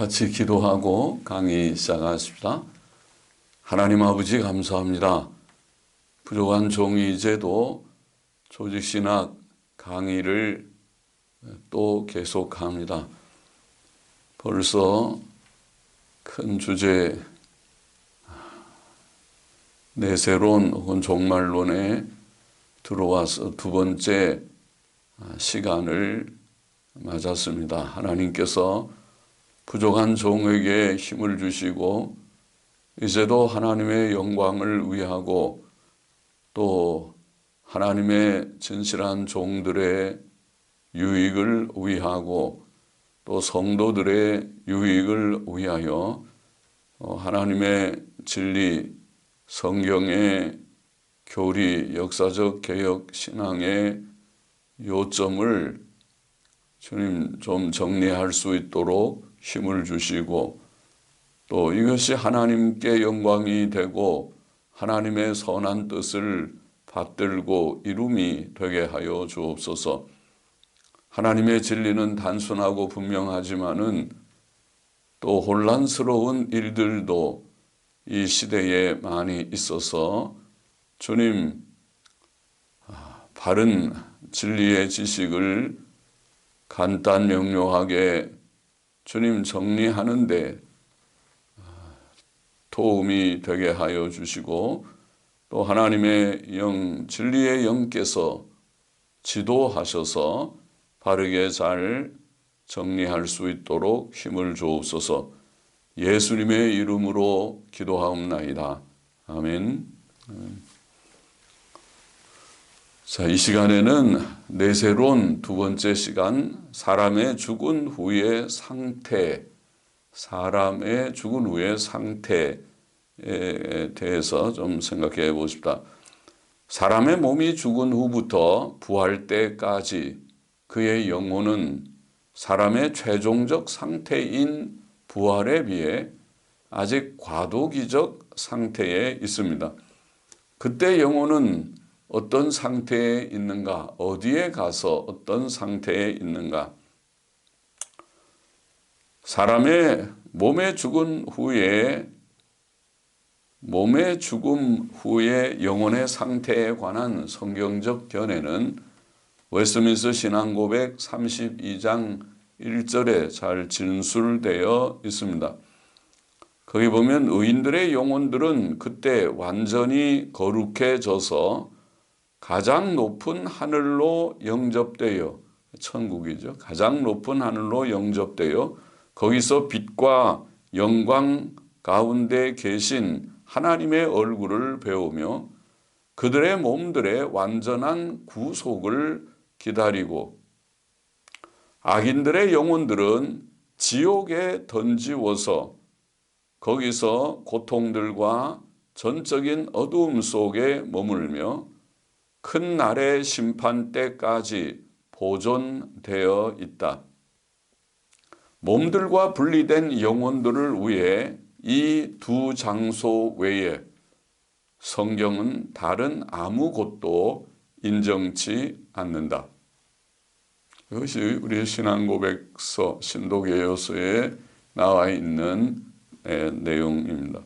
같이 기도하고 강의 시작하십시다. 하나님 아버지 감사합니다. 부족한 종이 이제도 조직신학 강의를 또 계속합니다. 벌써 큰 주제 내세론 혹은 종말론에 들어와서 두 번째 시간을 맞았습니다. 하나님께서 부족한 종에게 힘을 주시고 이제도 하나님의 영광을 위하고 또 하나님의 진실한 종들의 유익을 위하고 또 성도들의 유익을 위하여 하나님의 진리, 성경의 교리, 역사적 개혁 신앙의 요점을 주님 좀 정리할 수 있도록 힘을 주시고 또 이것이 하나님께 영광이 되고 하나님의 선한 뜻을 받들고 이룸이 되게 하여 주옵소서. 하나님의 진리는 단순하고 분명하지만은 또 혼란스러운 일들도 이 시대에 많이 있어서 주님 바른 진리의 지식을 간단 명료하게 주님 정리하는데 도움이 되게 하여 주시고 또 하나님의 영, 진리의 영께서 지도하셔서 바르게 잘 정리할 수 있도록 힘을 주옵소서. 예수님의 이름으로 기도하옵나이다. 아멘. 자, 이 시간에는 내세론 두 번째 시간, 사람의 죽은 후의 상태, 사람의 죽은 후의 상태에 대해서 좀 생각해 보십시다. 사람의 몸이 죽은 후부터 부활 때까지 그의 영혼은 사람의 최종적 상태인 부활에 비해 아직 과도기적 상태에 있습니다. 그때 영혼은 어떤 상태에 있는가? 어디에 가서 어떤 상태에 있는가? 사람의 몸의 죽음 후에 영혼의 상태에 관한 성경적 견해는 웨스트민스터 신앙고백 32장 1절에 잘 진술되어 있습니다. 거기 보면 의인들의 영혼들은 그때 완전히 거룩해져서 가장 높은 하늘로 영접되어, 천국이죠. 가장 높은 하늘로 영접되어 거기서 빛과 영광 가운데 계신 하나님의 얼굴을 배우며 그들의 몸들의 완전한 구속을 기다리고 악인들의 영혼들은 지옥에 던지워서 거기서 고통들과 전적인 어두움 속에 머물며 큰 날의 심판 때까지 보존되어 있다. 몸들과 분리된 영혼들을 위해 이 두 장소 외에 성경은 다른 아무 곳도 인정치 않는다. 이것이 우리의 신앙고백서, 신도계요서에 나와 있는 내용입니다.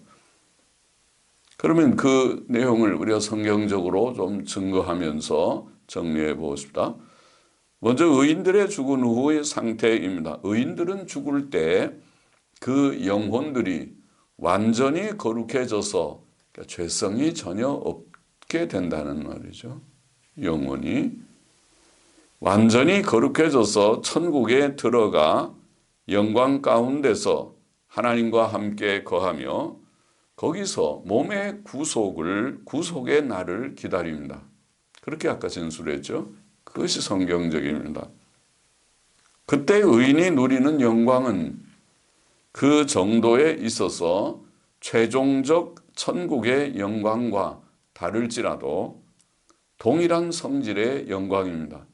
그러면 그 내용을 우리가 성경적으로 좀 증거하면서 정리해 보십시다. 먼저 의인들의 죽은 후의 상태입니다. 의인들은 죽을 때 그 영혼들이 완전히 거룩해져서 죄성이 전혀 없게 된다는 말이죠. 영혼이 완전히 거룩해져서 천국에 들어가 영광 가운데서 하나님과 함께 거하며 거기서 몸의 구속의 날을 기다립니다. 그렇게 아까 진술했죠. 그것이 성경적입니다. 그때 의인이 누리는 영광은 그 정도에 있어서 최종적 천국의 영광과 다를지라도 동일한 성질의 영광입니다.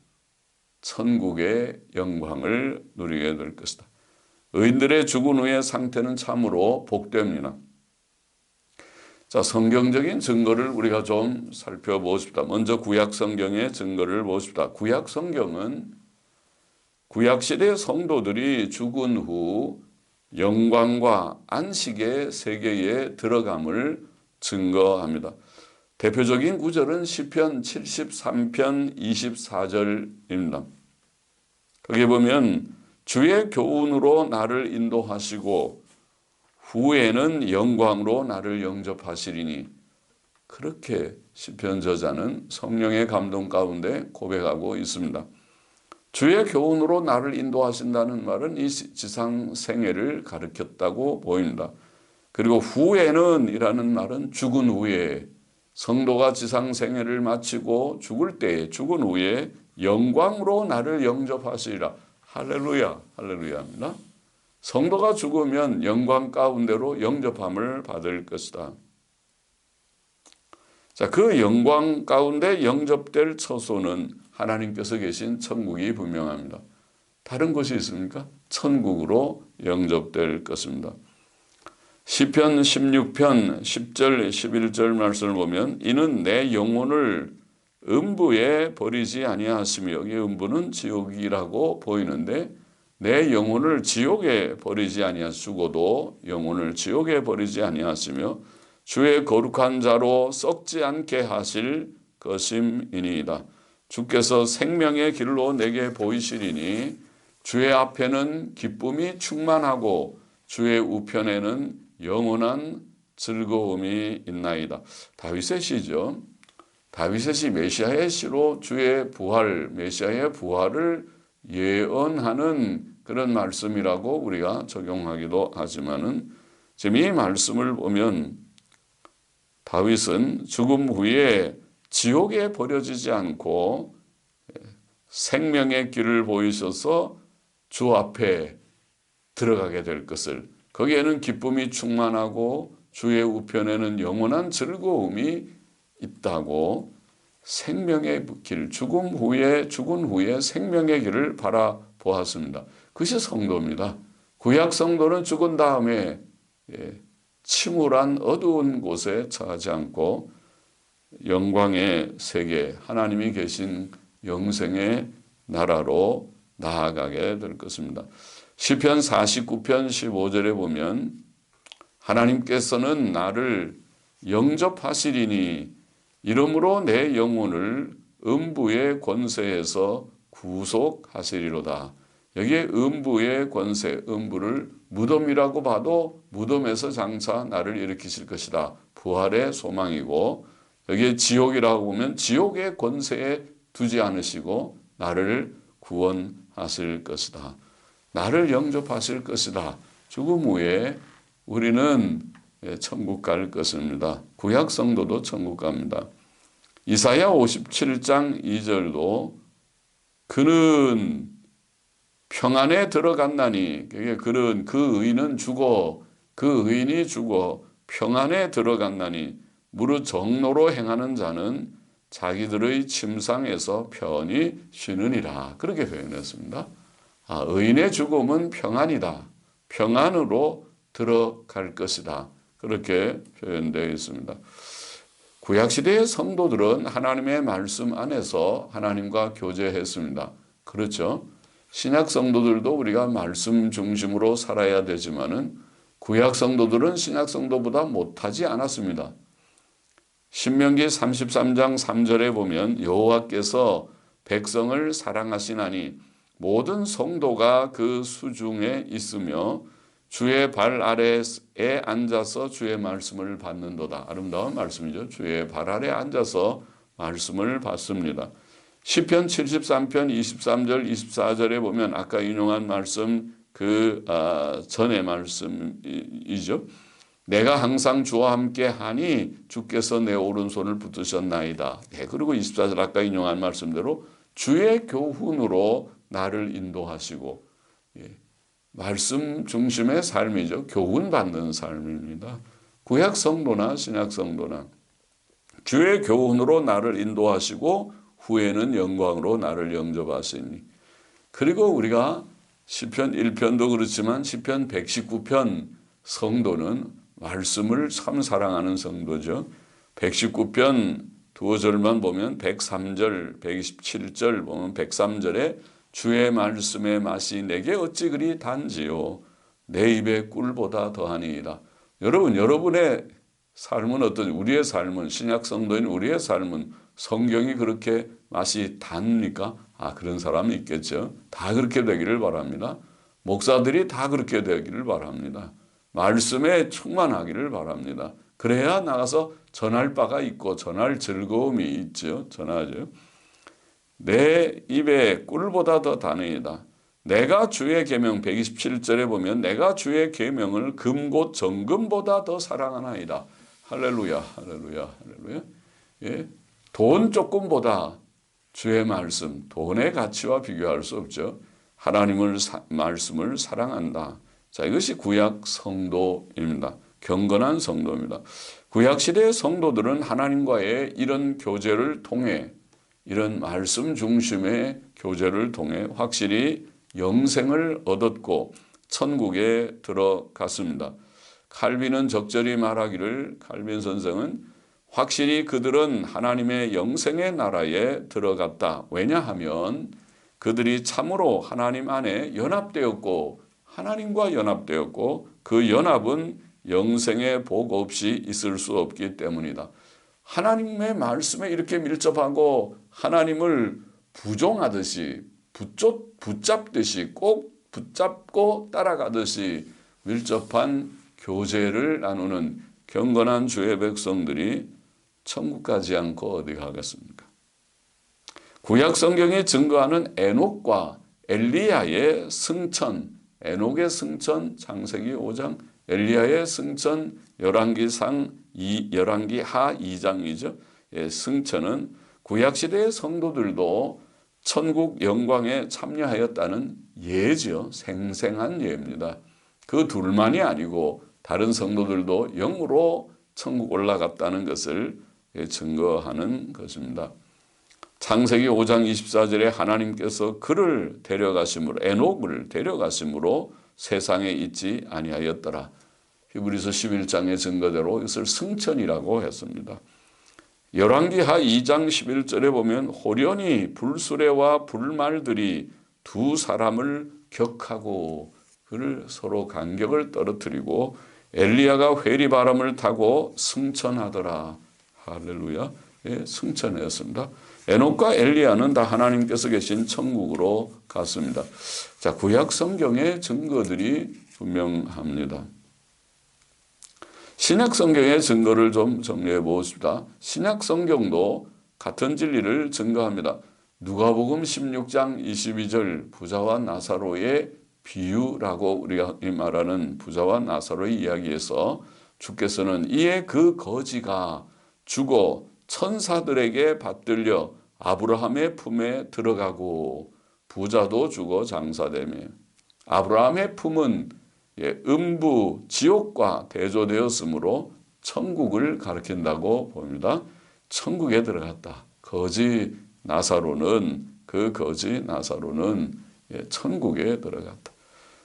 천국의 영광을 누리게 될 것이다. 의인들의 죽은 후의 상태는 참으로 복됩니다. 자, 성경적인 증거를 우리가 좀 살펴보십시다. 먼저 구약 성경의 증거를 보십시다. 구약 성경은 구약시대 성도들이 죽은 후 영광과 안식의 세계에 들어감을 증거합니다. 대표적인 구절은 시편 73편 24절입니다. 거기에 보면 주의 교훈으로 나를 인도하시고 후에는 영광으로 나를 영접하시리니, 그렇게 시편 저자는 성령의 감동 가운데 고백하고 있습니다. 주의 교훈으로 나를 인도하신다는 말은 이 지상 생애를 가르쳤다고 보입니다. 그리고 후에는 이라는 말은 죽은 후에, 성도가 지상 생애를 마치고 죽을 때에, 죽은 후에 영광으로 나를 영접하시리라. 할렐루야, 할렐루야입니다. 성도가 죽으면 영광 가운데로 영접함을 받을 것이다. 자, 그 영광 가운데 영접될 처소는 하나님께서 계신 천국이 분명합니다. 다른 곳이 있습니까? 천국으로 영접될 것입니다. 시편 16편 10절 11절 말씀을 보면 이는 내 영혼을 음부에 버리지 아니하시며, 여기 음부는 지옥이라고 보이는데 내 영혼을 지옥에 버리지 아니하시고도 영혼을 지옥에 버리지 아니하시며 주의 거룩한 자로 썩지 않게 하실 것임이니이다. 주께서 생명의 길로 내게 보이시리니 주의 앞에는 기쁨이 충만하고 주의 우편에는 영원한 즐거움이 있나이다. 다윗의 시죠. 다윗의 시, 메시아의 시로 주의 부활, 메시아의 부활을 예언하는 그런 말씀이라고 우리가 적용하기도 하지만은 지금 이 말씀을 보면 다윗은 죽음 후에 지옥에 버려지지 않고 생명의 길을 보이셔서 주 앞에 들어가게 될 것을, 거기에는 기쁨이 충만하고 주의 우편에는 영원한 즐거움이 있다고, 생명의 길, 죽은 후에 생명의 길을 바라보았습니다. 그것이 성도입니다. 구약 성도는 죽은 다음에 침울한 어두운 곳에 처하지 않고 영광의 세계, 하나님이 계신 영생의 나라로 나아가게 될 것입니다. 시편 49편 15절에 보면 하나님께서는 나를 영접하시리니 이러므로 내 영혼을 음부의 권세에서 구속하시리로다. 여기에 음부의 권세, 음부를 무덤이라고 봐도 무덤에서 장차 나를 일으키실 것이다. 부활의 소망이고, 여기에 지옥이라고 보면 지옥의 권세에 두지 않으시고 나를 구원하실 것이다. 나를 영접하실 것이다. 죽음 후에 우리는 천국 갈 것입니다. 구약 성도도 천국 갑니다. 이사야 57장 2절도 그는 평안에 들어갔나니, 그는 그 의인은 죽어, 그 의인이 죽어 평안에 들어갔나니 무릇 정로로 행하는 자는 자기들의 침상에서 편히 쉬느니라. 그렇게 표현했습니다. 의인의 죽음은 평안이다. 평안으로 들어갈 것이다. 그렇게 표현되어 있습니다. 구약시대의 성도들은 하나님의 말씀 안에서 하나님과 교제했습니다. 그렇죠? 신약 성도들도 우리가 말씀 중심으로 살아야 되지만은 구약 성도들은 신약 성도보다 못하지 않았습니다. 신명기 33장 3절에 보면 여호와께서 백성을 사랑하시나니 모든 성도가 그 수중에 있으며 주의 발 아래에 앉아서 주의 말씀을 받는도다. 아름다운 말씀이죠. 주의 발 아래에 앉아서 말씀을 받습니다. 시편 73편 23절 24절에 보면 아까 인용한 말씀 전의 말씀이죠. 내가 항상 주와 함께 하니 주께서 내 오른손을 붙드셨나이다. 그리고 24절 아까 인용한 말씀대로 주의 교훈으로 나를 인도하시고, 말씀 중심의 삶이죠. 교훈받는 삶입니다. 구약 성도나 신약 성도나 주의 교훈으로 나를 인도하시고 후에는 영광으로 나를 영접하시니. 그리고 우리가 시편 1편도 그렇지만 시편 119편 성도는 말씀을 참 사랑하는 성도죠. 119편 두어 절만 보면 103절, 127절 보면 103절에 주의 말씀의 맛이 내게 어찌 그리 단지요. 내 입의 꿀보다 더하니이다. 여러분, 여러분의 삶은 어떤, 우리의 삶은, 신약 성도인 우리의 삶은 성경이 그렇게 맛이 답니까? 그런 사람이 있겠죠. 다 그렇게 되기를 바랍니다. 목사들이 다 그렇게 되기를 바랍니다. 말씀에 충만하기를 바랍니다. 그래야 나가서 전할 바가 있고 전할 즐거움이 있죠. 전하죠. 내 입에 꿀보다 더 다니이다. 내가 주의 계명 127절에 보면 내가 주의 계명을 금곧 정금보다 더 사랑하나이다. 할렐루야, 할렐루야, 할렐루야. 예, 돈 조금보다 주의 말씀, 돈의 가치와 비교할 수 없죠. 하나님을 말씀을 사랑한다. 자, 이것이 구약 성도입니다. 경건한 성도입니다. 구약 시대의 성도들은 하나님과의 이런 교제를 통해, 이런 말씀 중심의 교제를 통해 확실히 영생을 얻었고 천국에 들어갔습니다. 칼빈은 적절히 말하기를, 칼빈 선생은 확실히 그들은 하나님의 영생의 나라에 들어갔다. 왜냐하면 그들이 참으로 하나님 안에 연합되었고, 하나님과 연합되었고, 그 연합은 영생의 복 없이 있을 수 없기 때문이다. 하나님의 말씀에 이렇게 밀접하고 하나님을 부종하듯이, 붙잡듯이, 꼭 붙잡고 따라가듯이 밀접한 교제를 나누는 경건한 주의 백성들이 천국 가지 않고 어디 가겠습니까? 구약 성경이 증거하는 에녹과 엘리야의 승천, 에녹의 승천 창세기 5장, 엘리야의 승천 열왕기하 2장이죠. 승천은 구약시대의 성도들도 천국 영광에 참여하였다는 예죠. 생생한 예입니다. 그 둘만이 아니고 다른 성도들도 영으로 천국 올라갔다는 것을 증거하는 것입니다. 창세기 5장 24절에 하나님께서 그를 데려가심으로, 에녹을 데려가심으로 세상에 있지 아니하였더라. 히브리서 11장의 증거대로 이것을 승천이라고 했습니다. 열왕기하 2장 11절에 보면 호련히 불수레와 불말들이 두 사람을 격하고 그를 서로 간격을 떨어뜨리고 엘리야가 회리바람을 타고 승천하더라. 할렐루야. 예, 승천했습니다. 에녹과 엘리야는 다 하나님께서 계신 천국으로 갔습니다. 자, 구약 성경의 증거들이 분명합니다. 신약 성경의 증거를 좀 정리해 보십시다. 신약 성경도 같은 진리를 증거합니다. 누가복음 16장 22절 부자와 나사로의 비유라고 우리가 말하는 부자와 나사로의 이야기에서 주께서는 이에 그 거지가 죽어 천사들에게 받들려 아브라함의 품에 들어가고 부자도 죽어 장사되며, 아브라함의 품은 음부 지옥과 대조되었으므로 천국을 가리킨다고 봅니다. 천국에 들어갔다. 거지 나사로는 천국에 들어갔다.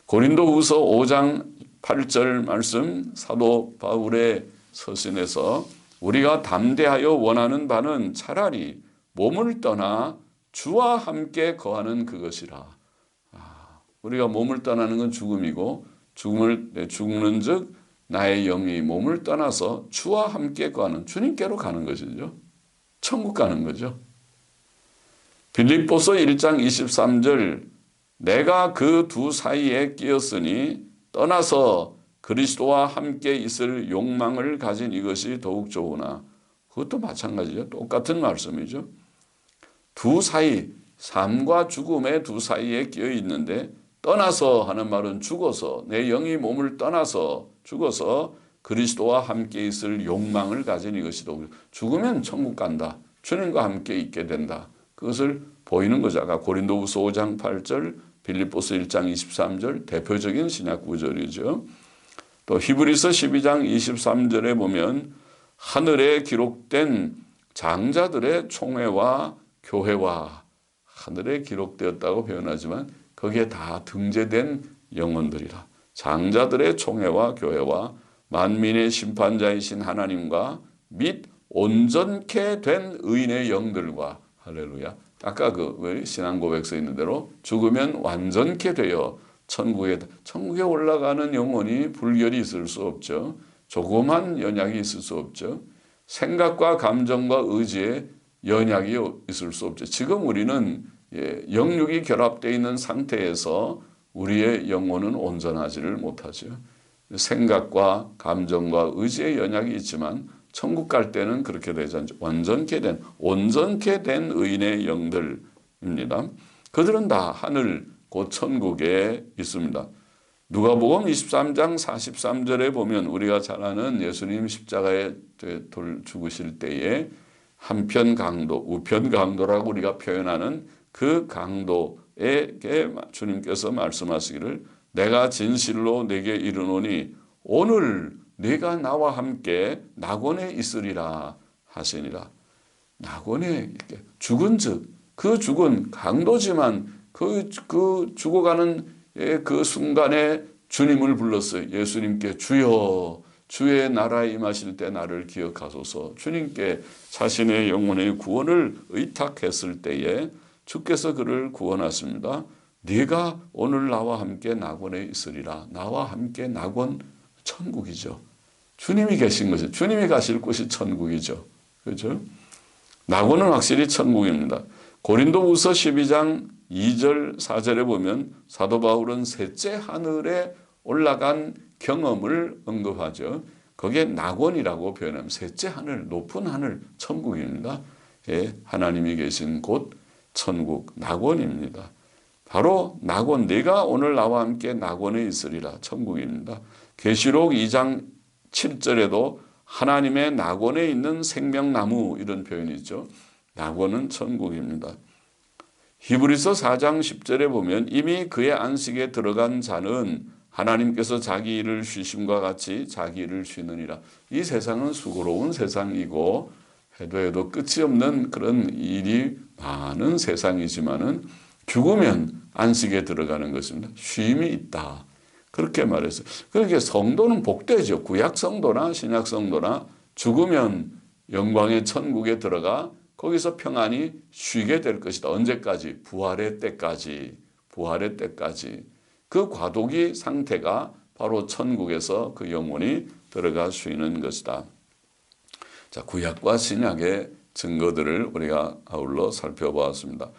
고린도후서 5장 8절 말씀, 사도 바울의 서신에서 우리가 담대하여 원하는 바는 차라리 몸을 떠나 주와 함께 거하는 그것이라. 우리가 몸을 떠나는 건 죽음이고, 죽는 즉 나의 영이 몸을 떠나서 주와 함께 거하는, 주님께로 가는 것이죠. 천국 가는 거죠. 빌립보서 1장 23절 내가 그 두 사이에 끼었으니 떠나서 그리스도와 함께 있을 욕망을 가진 이것이 더욱 좋으나, 그것도 마찬가지죠. 똑같은 말씀이죠. 두 사이, 삶과 죽음의 두 사이에 끼어 있는데, 떠나서 하는 말은 죽어서, 내 영이 몸을 떠나서 죽어서 그리스도와 함께 있을 욕망을 가진 이것이 더욱, 죽으면 천국 간다. 주님과 함께 있게 된다. 그것을 보이는 거죠. 아까 고린도후서 5장 8절, 빌립보서 1장 23절 대표적인 신약 구절이죠. 또 히브리서 12장 23절에 보면 하늘에 기록된 장자들의 총회와 교회와, 하늘에 기록되었다고 표현하지만 거기에 다 등재된 영혼들이라. 장자들의 총회와 교회와 만민의 심판자이신 하나님과 및 온전케 된 의인의 영들과, 할렐루야. 아까 그 신앙 고백서에 있는 대로 죽으면 완전케 되어 천국에 올라가는 영혼이 불결이 있을 수 없죠. 조그만 연약이 있을 수 없죠. 생각과 감정과 의지에 연약이 있을 수 없죠. 지금 우리는 영육이 결합되어 있는 상태에서 우리의 영혼은 온전하지를 못하죠. 생각과 감정과 의지의 연약이 있지만 천국 갈 때는 그렇게 되지 않죠. 온전케 된 의인의 영들입니다. 그들은 다 하늘 곧 천국에 있습니다. 누가복음 23장 43절에 보면 우리가 잘 아는 예수님 십자가에 죽으실 때에 한편 강도, 우편 강도라고 우리가 표현하는 그 강도에게 주님께서 말씀하시기를 내가 진실로 내게 이르노니 오늘 네가 나와 함께 낙원에 있으리라 하시니라. 낙원에 죽은 즉 그 죽은 강도지만 그 죽어가는 그 순간에 주님을 불렀어요. 예수님께 주여 주의 나라에 임하실 때 나를 기억하소서. 주님께 자신의 영혼의 구원을 의탁했을 때에 주께서 그를 구원하십니다. 네가 오늘 나와 함께 낙원에 있으리라. 나와 함께 낙원 천국이죠. 주님이 계신 것이 주님이 가실 곳이 천국이죠. 그렇죠? 낙원은 확실히 천국입니다. 고린도후서 12장 2절 4절에 보면 사도 바울은 셋째 하늘에 올라간 경험을 언급하죠. 거기에 낙원이라고 표현하면 셋째 하늘, 높은 하늘, 천국입니다. 예, 하나님이 계신 곳 천국, 낙원입니다. 바로 낙원, 네가 오늘 나와 함께 낙원에 있으리라, 천국입니다. 계시록 2장 7절에도 하나님의 낙원에 있는 생명나무 이런 표현이 있죠. 낙원은 천국입니다. 히브리서 4장 10절에 보면 이미 그의 안식에 들어간 자는 하나님께서 자기 일을 쉬심과 같이 자기 일을 쉬느니라. 이 세상은 수고로운 세상이고 해도 끝이 없는 그런 일이 많은 세상이지만은 죽으면 안식에 들어가는 것입니다. 쉼이 있다. 그렇게 말했어요. 그러니까 성도는 복되죠. 구약 성도나 신약 성도나 죽으면 영광의 천국에 들어가 거기서 평안히 쉬게 될 것이다. 언제까지? 부활의 때까지. 부활의 때까지. 그 과도기 상태가 바로 천국에서 그 영혼이 들어가 쉬는 것이다. 자, 구약과 신약의 증거들을 우리가 아울러 살펴보았습니다.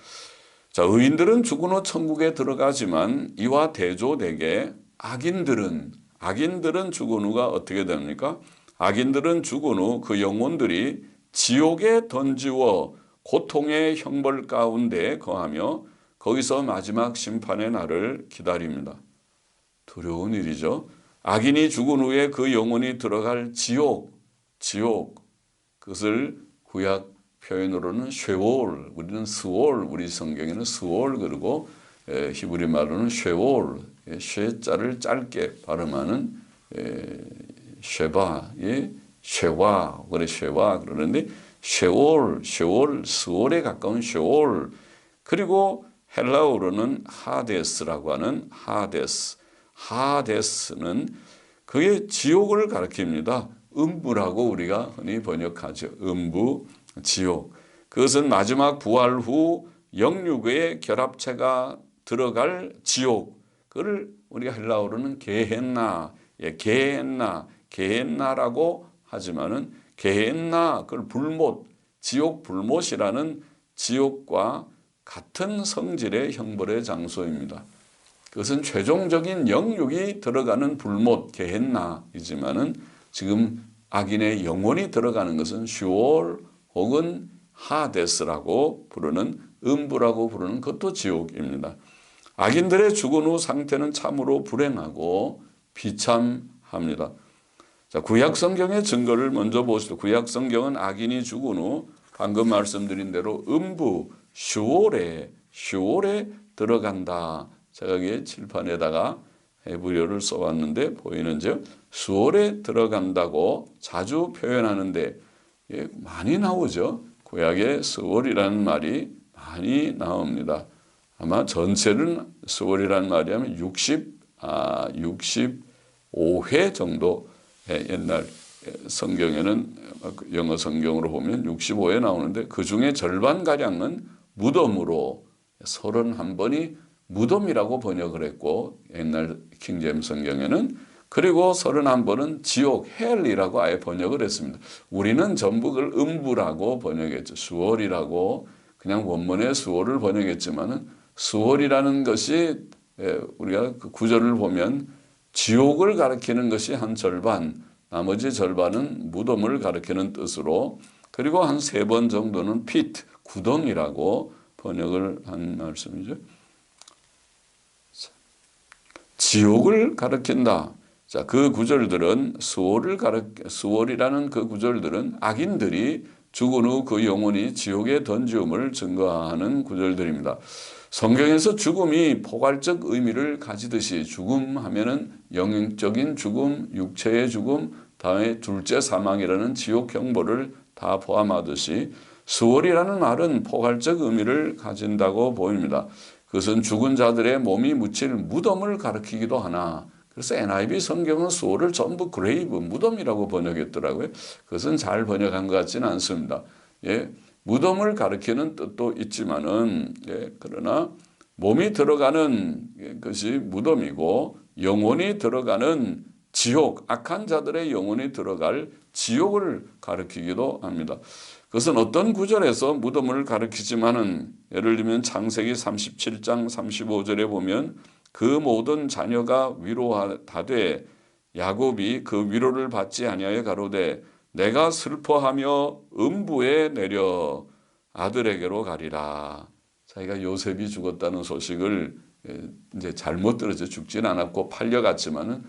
자, 의인들은 죽은 후 천국에 들어가지만 이와 대조되게 악인들은 죽은 후가 어떻게 됩니까? 악인들은 죽은 후 그 영혼들이 지옥에 던지워 고통의 형벌 가운데 거하며 거기서 마지막 심판의 날을 기다립니다. 두려운 일이죠. 악인이 죽은 후에 그 영혼이 들어갈 지옥, 그것을 구약 표현으로는 쉐올, 우리는 스올, 우리 성경에는 스올 그리고 히브리 말로는 쉐올, 쉐자를 짧게 발음하는 쉐바, 쉐와, 그래 쉐와 그러는데 쉐올, 스올에 가까운 쉐올. 그리고 헬라어로는 하데스라고 하는 하데스는 그게 지옥을 가리킵니다. 음부라고 우리가 흔히 번역하죠. 음부, 지옥. 그것은 마지막 부활 후 영육의 결합체가 들어갈 지옥. 그걸 우리가 헬라어로는 게헨나라고 하지만은 게헨나, 그걸 지옥 불못이라는 지옥과 같은 성질의 형벌의 장소입니다. 그것은 최종적인 영육이 들어가는 불못, 게헨나이지만은 지금 악인의 영혼이 들어가는 것은 슈올 혹은 하데스라고 부르는 음부라고 부르는 그것도 지옥입니다. 악인들의 죽은 후 상태는 참으로 불행하고 비참합니다. 자, 구약 성경의 증거를 먼저 보시죠. 구약 성경은 악인이 죽은 후 방금 말씀드린 대로 음부 슈올에 들어간다. 제가 여기 칠판에다가 헤브리어를 써왔는데 보이는지요? 수월에 들어간다고 자주 표현하는데 많이 나오죠. 구약에 수월이라는 말이 많이 나옵니다. 아마 전체는 수월이라는 말이 하면 65회 정도 옛날 성경에는 영어 성경으로 보면 65회 나오는데 그 중에 절반가량은 무덤으로 31번이 무덤이라고 번역을 했고 옛날 킹제임스 성경에는 그리고 31번은 지옥, 헬이라고 아예 번역을 했습니다. 우리는 전부 그걸 음부라고 번역했죠. 수월이라고 그냥 원문의 수월을 번역했지만은 수월이라는 것이 우리가 그 구절을 보면 지옥을 가리키는 것이 한 절반, 나머지 절반은 무덤을 가리키는 뜻으로 그리고 한 3번 정도는 pit, 구덩이라고 번역을 한 말씀이죠. 지옥을 가리킨다. 자, 그 구절들은 수월이라는 그 구절들은 악인들이 죽은 후 그 영혼이 지옥에 던지움을 증거하는 구절들입니다. 성경에서 죽음이 포괄적 의미를 가지듯이 죽음 하면은 영적인 죽음, 육체의 죽음, 다음에 둘째 사망이라는 지옥 형벌을 다 포함하듯이 수월이라는 말은 포괄적 의미를 가진다고 보입니다. 그것은 죽은 자들의 몸이 묻힐 무덤을 가리키기도 하나 그래서 NIV 성경은 수월을 전부 그레이브, 무덤이라고 번역했더라고요. 그것은 잘 번역한 것 같지는 않습니다. 예, 무덤을 가리키는 뜻도 있지만은 그러나 몸이 들어가는 것이 무덤이고 영혼이 들어가는 지옥, 악한 자들의 영혼이 들어갈 지옥을 가리키기도 합니다. 그것은 어떤 구절에서 무덤을 가리키지만은 예를 들면 창세기 37장 35절에 보면 그 모든 자녀가 위로하되 야곱이 그 위로를 받지 아니하여 가로되 내가 슬퍼하며 음부에 내려 아들에게로 가리라. 자기가 요셉이 죽었다는 소식을 이제 잘못 들어서 죽진 않았고 팔려갔지만은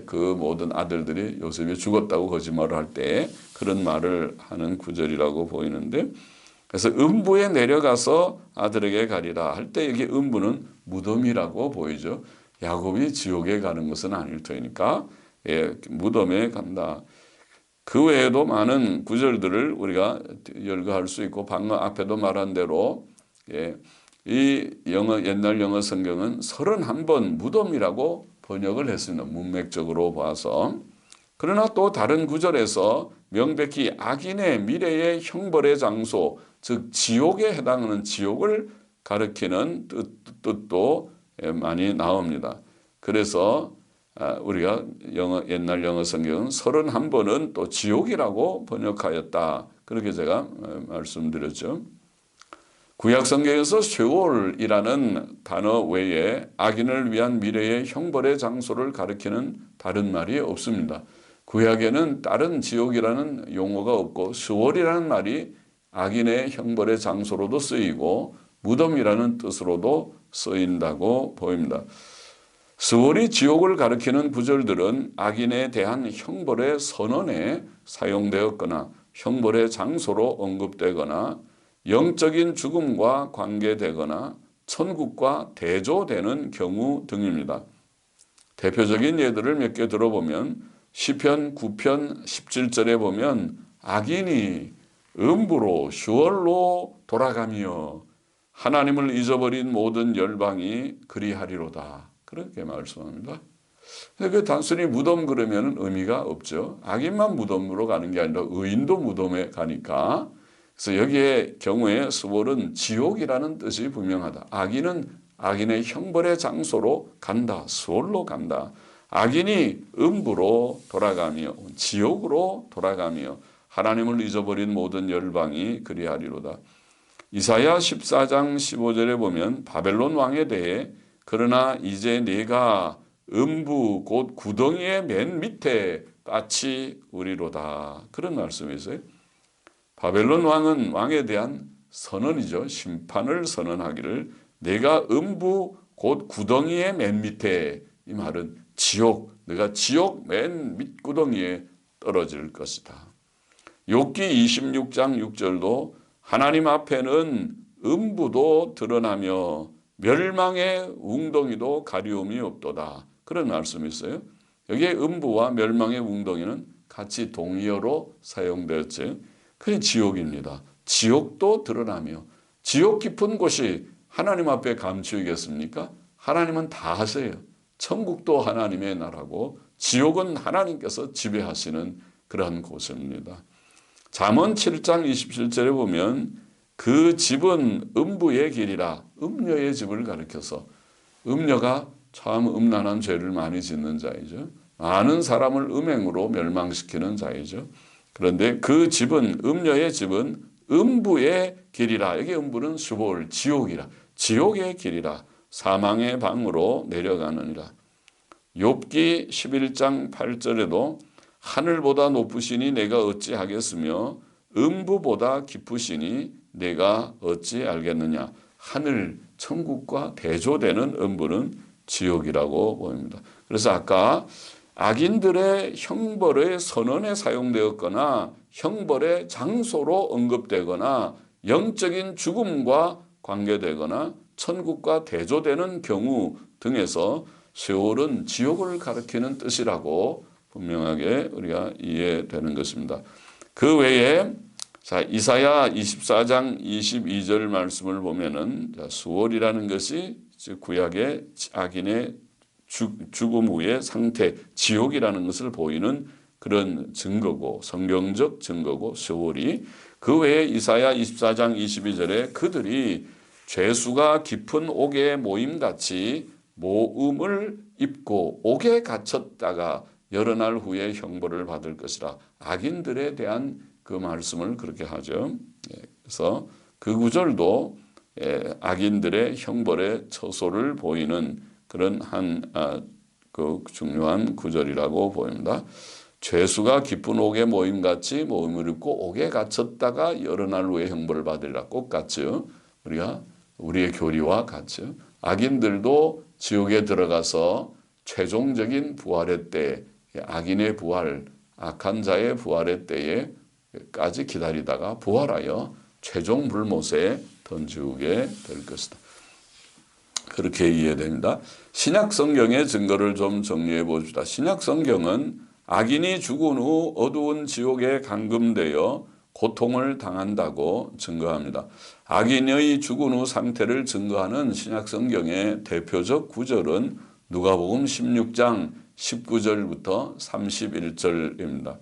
그 모든 아들들이 요셉이 죽었다고 거짓말을 할 때 그런 말을 하는 구절이라고 보이는데 그래서 음부에 내려가서 아들에게 가리라 할 때 여기 음부는 무덤이라고 보이죠. 야곱이 지옥에 가는 것은 아닐 테니까 무덤에 간다. 그 외에도 많은 구절들을 우리가 열거할 수 있고 방금 앞에도 말한 대로 이 옛날 영어 성경은 31번 무덤이라고 번역을 했습니다. 문맥적으로 봐서. 그러나 또 다른 구절에서 명백히 악인의 미래의 형벌의 장소, 즉 지옥에 해당하는 지옥을 가리키는 뜻도 많이 나옵니다. 그래서 우리가 옛날 영어 성경은 31번은 또 지옥이라고 번역하였다. 그렇게 제가 말씀드렸죠. 구약 성경에서 쉐올이라는 단어 외에 악인을 위한 미래의 형벌의 장소를 가리키는 다른 말이 없습니다. 구약에는 다른 지옥이라는 용어가 없고 쉐올이라는 말이 악인의 형벌의 장소로도 쓰이고 무덤이라는 뜻으로도 쓰인다고 보입니다. 스월이 지옥을 가리키는 구절들은 악인에 대한 형벌의 선언에 사용되었거나 형벌의 장소로 언급되거나 영적인 죽음과 관계되거나 천국과 대조되는 경우 등입니다. 대표적인 예들을 몇 개 들어보면 시편 9편 17절에 보면 악인이 음부로 슈월로 돌아가며 하나님을 잊어버린 모든 열방이 그리하리로다. 그렇게 말씀합니다. 그 단순히 무덤 그러면 의미가 없죠. 악인만 무덤으로 가는 게 아니라 의인도 무덤에 가니까. 그래서 여기에 경우에 수월은 지옥이라는 뜻이 분명하다. 악인은 악인의 형벌의 장소로 간다. 수월로 간다. 악인이 음부로 돌아가며 지옥으로 돌아가며 하나님을 잊어버린 모든 열방이 그리하리로다. 이사야 14장 15절에 보면 바벨론 왕에 대해 그러나 이제 네가 음부 곧 구덩이의 맨 밑에 까치 우리로다. 그런 말씀이 있어요. 바벨론 왕은 왕에 대한 선언이죠. 심판을 선언하기를 내가 음부 곧 구덩이의 맨 밑에 이 말은 지옥, 내가 지옥 맨 밑구덩이에 떨어질 것이다. 욥기 26장 6절도 하나님 앞에는 음부도 드러나며 멸망의 웅덩이도 가리움이 없도다. 그런 말씀이 있어요. 여기에 음부와 멸망의 웅덩이는 같이 동의어로 사용되었죠. 그게 지옥입니다. 지옥도 드러나며 지옥 깊은 곳이 하나님 앞에 감추이겠습니까? 하나님은 다 하세요. 천국도 하나님의 나라고 지옥은 하나님께서 지배하시는 그런 곳입니다. 잠언 7장 27절에 보면 그 집은 음부의 길이라 음녀의 집을 가리켜서 음녀가 참 음란한 죄를 많이 짓는 자이죠. 많은 사람을 음행으로 멸망시키는 자이죠. 그런데 그 집은, 음녀의 집은 음부의 길이라. 여기 음부는 수볼, 지옥이라. 지옥의 길이라. 사망의 방으로 내려가느니라. 욥기 11장 8절에도 하늘보다 높으시니 내가 어찌 하겠으며 음부보다 깊으시니 내가 어찌 알겠느냐. 하늘, 천국과 대조되는 음부는 지옥이라고 보입니다. 그래서 아까 악인들의 형벌의 선언에 사용되었거나 형벌의 장소로 언급되거나 영적인 죽음과 관계되거나 천국과 대조되는 경우 등에서 세월은 지옥을 가리키는 뜻이라고 분명하게 우리가 이해되는 것입니다. 그 외에 자, 이사야 24장 22절 말씀을 보면은 수월이라는 것이 구약의 악인의 죽음 후의 상태, 지옥이라는 것을 보이는 그런 증거고, 성경적 증거고, 세월이. 그 외에 이사야 24장 22절에 그들이 죄수가 깊은 옥에 모임같이 모음을 입고 옥에 갇혔다가 여러 날 후에 형벌을 받을 것이라. 악인들에 대한 그 말씀을 그렇게 하죠. 그래서 그 구절도 악인들의 형벌의 처소를 보이는 그런 그 중요한 구절이라고 보입니다. 죄수가 깊은 옥에 모임같이 모임을 입고 옥에 갇혔다가 여러 날 후에 형벌을 받으리라. 꼭 같죠. 우리의 교리와 같죠. 악인들도 지옥에 들어가서 최종적인 부활의 때, 악인의 부활, 악한 자의 부활의 때에까지 기다리다가 부활하여 최종 불못에 던지게 될 것이다. 그렇게 이해됩니다. 신약 성경의 증거를 좀 정리해 봅시다. 신약 성경은 악인이 죽은 후 어두운 지옥에 감금되어 고통을 당한다고 증거합니다. 악인의 죽은 후 상태를 증거하는 신약 성경의 대표적 구절은 누가복음 16장 19절부터 31절입니다.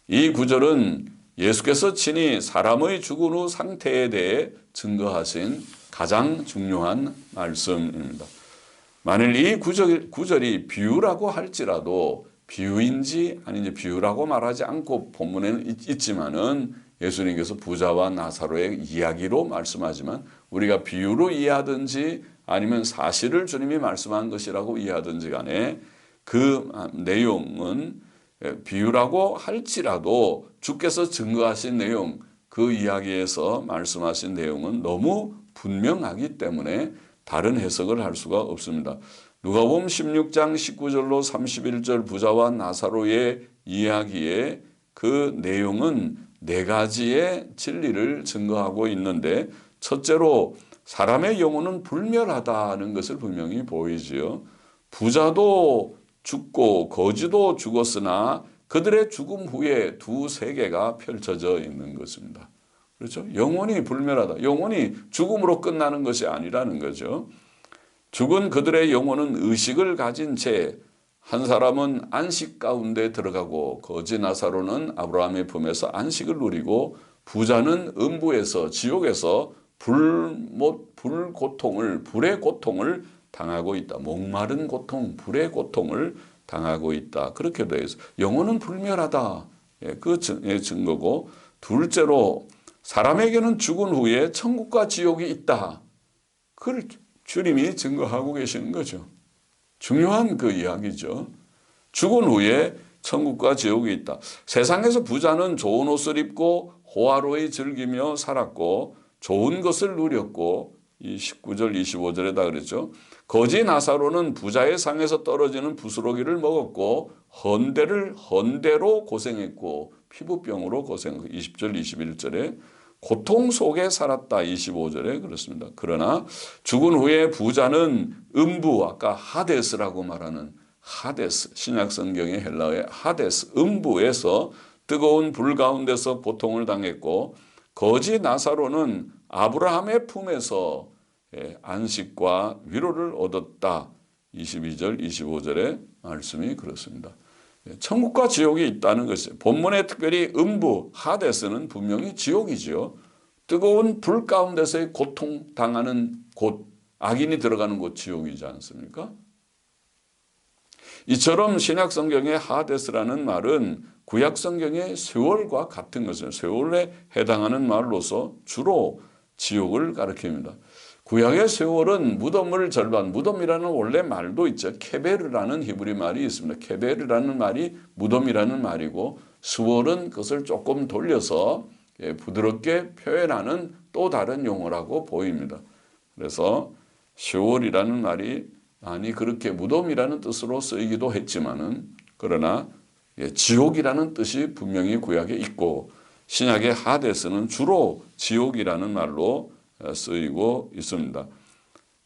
이 구절은 예수께서 친히 사람의 죽은 후 상태에 대해 증거하신 가장 중요한 말씀입니다. 만일 이 구절이 비유라고 할지라도 비유인지 아닌지 비유라고 말하지 않고 본문에는 있지만은 예수님께서 부자와 나사로의 이야기로 말씀하지만 우리가 비유로 이해하든지 아니면 사실을 주님이 말씀한 것이라고 이해하든지 간에 그 내용은 비유라고 할지라도 주께서 증거하신 내용, 그 이야기에서 말씀하신 내용은 너무 분명하기 때문에 다른 해석을 할 수가 없습니다. 누가복음 16장 19절로 31절 부자와 나사로의 이야기의 그 내용은 네 가지의 진리를 증거하고 있는데 첫째로 사람의 영혼은 불멸하다는 것을 분명히 보이지요. 부자도 죽고 거지도 죽었으나 그들의 죽음 후에 두 세계가 펼쳐져 있는 것입니다. 그렇죠? 영혼이 불멸하다. 영혼이 죽음으로 끝나는 것이 아니라는 거죠. 죽은 그들의 영혼은 의식을 가진 채 한 사람은 안식 가운데 들어가고 거지 나사로는 아브라함의 품에서 안식을 누리고 부자는 음부에서 지옥에서 불의 고통을 당하고 있다. 목마른 고통, 불의 고통을 당하고 있다. 그렇게 되어 있어요. 영혼은 불멸하다. 그 증거고 둘째로 사람에게는 죽은 후에 천국과 지옥이 있다. 그걸 주님이 증거하고 계시는 거죠. 중요한 그 이야기죠. 죽은 후에 천국과 지옥이 있다. 세상에서 부자는 좋은 옷을 입고 호화로이 즐기며 살았고 좋은 것을 누렸고 이 19절 25절에다 그랬죠. 거지 나사로는 부자의 상에서 떨어지는 부스러기를 먹었고 헌대로 고생했고 피부병으로 고생했고 20절 21절에 고통 속에 살았다 25절에 그렇습니다. 그러나 죽은 후에 부자는 음부 아까 하데스라고 말하는 하데스 신약 성경의 헬라어의 하데스 음부에서 뜨거운 불 가운데서 고통을 당했고 거지 나사로는 아브라함의 품에서 안식과 위로를 얻었다. 22절 25절의 말씀이 그렇습니다. 천국과 지옥이 있다는 것이에요. 본문에 특별히 음부, 하데스는 분명히 지옥이죠. 뜨거운 불 가운데서의 고통당하는 곳, 악인이 들어가는 곳 지옥이지 않습니까? 이처럼 신약 성경의 하데스라는 말은 구약 성경의 세월과 같은 것을 세월에 해당하는 말로서 주로 지옥을 가리킵니다. 구약의 세월은 무덤을 절반, 무덤이라는 원래 말도 있죠. 케베르라는 히브리 말이 있습니다. 케베르라는 말이 무덤이라는 말이고 수월은 그것을 조금 돌려서 부드럽게 표현하는 또 다른 용어라고 보입니다. 그래서 세월이라는 말이 많이 그렇게 무덤이라는 뜻으로 쓰이기도 했지만은 그러나 지옥이라는 뜻이 분명히 구약에 있고 신약의 하데스는 주로 지옥이라는 말로 쓰이고 있습니다.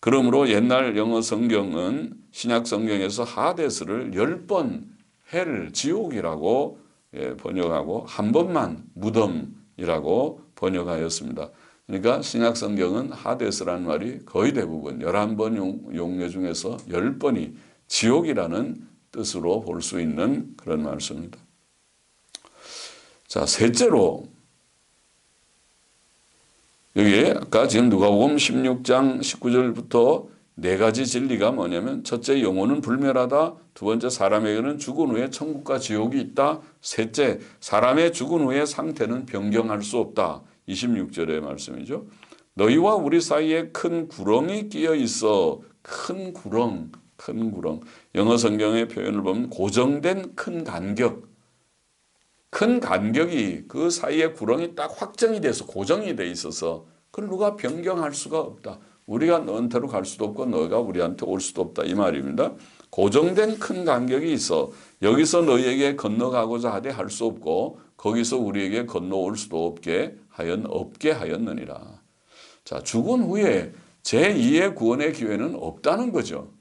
그러므로 옛날 영어 성경은 신약 성경에서 하데스를 10번 헬, 지옥이라고 번역하고 한 번만 무덤이라고 번역하였습니다. 그러니까 신약 성경은 하데스라는 말이 거의 대부분 11번 용례 중에서 10번이 지옥이라는 뜻으로 볼 수 있는 그런 말씀입니다. 자, 셋째로 여기에 아까 지금 누가복음 16장 19절부터 네 가지 진리가 뭐냐면 첫째, 영혼은 불멸하다. 두 번째, 사람에게는 죽은 후에 천국과 지옥이 있다. 셋째, 사람의 죽은 후의 상태는 변경할 수 없다. 26절의 말씀이죠. 너희와 우리 사이에 큰 구렁이 끼어 있어. 큰 구렁. 영어 성경의 표현을 보면 고정된 큰 간격. 큰 간격이 그 사이에 구렁이 딱 확정이 돼서 고정이 돼 있어서 그걸 누가 변경할 수가 없다. 우리가 너한테로 갈 수도 없고 너가 우리한테 올 수도 없다. 이 말입니다. 고정된 큰 간격이 있어 여기서 너희에게 건너가고자 하되 할 수 없고 거기서 우리에게 건너올 수도 없게 하였느니라. 자, 죽은 후에 제2의 구원의 기회는 없다는 거죠.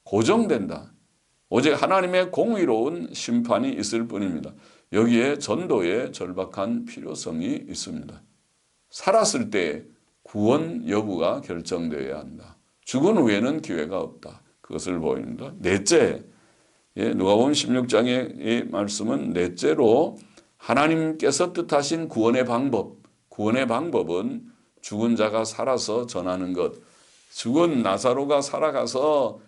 고정된다. 오직 하나님의 공의로운 심판이 있을 뿐입니다. 여기에 전도의 절박한 필요성이 있습니다. 살았을 때 구원 여부가 결정되어야 한다. 죽은 후에는 기회가 없다. 그것을 보입니다. 넷째, 누가복음 16장의 말씀은 넷째로 하나님께서 뜻하신 구원의 방법은 죽은 자가 살아서 전하는 것. 죽은 나사로가 살아가서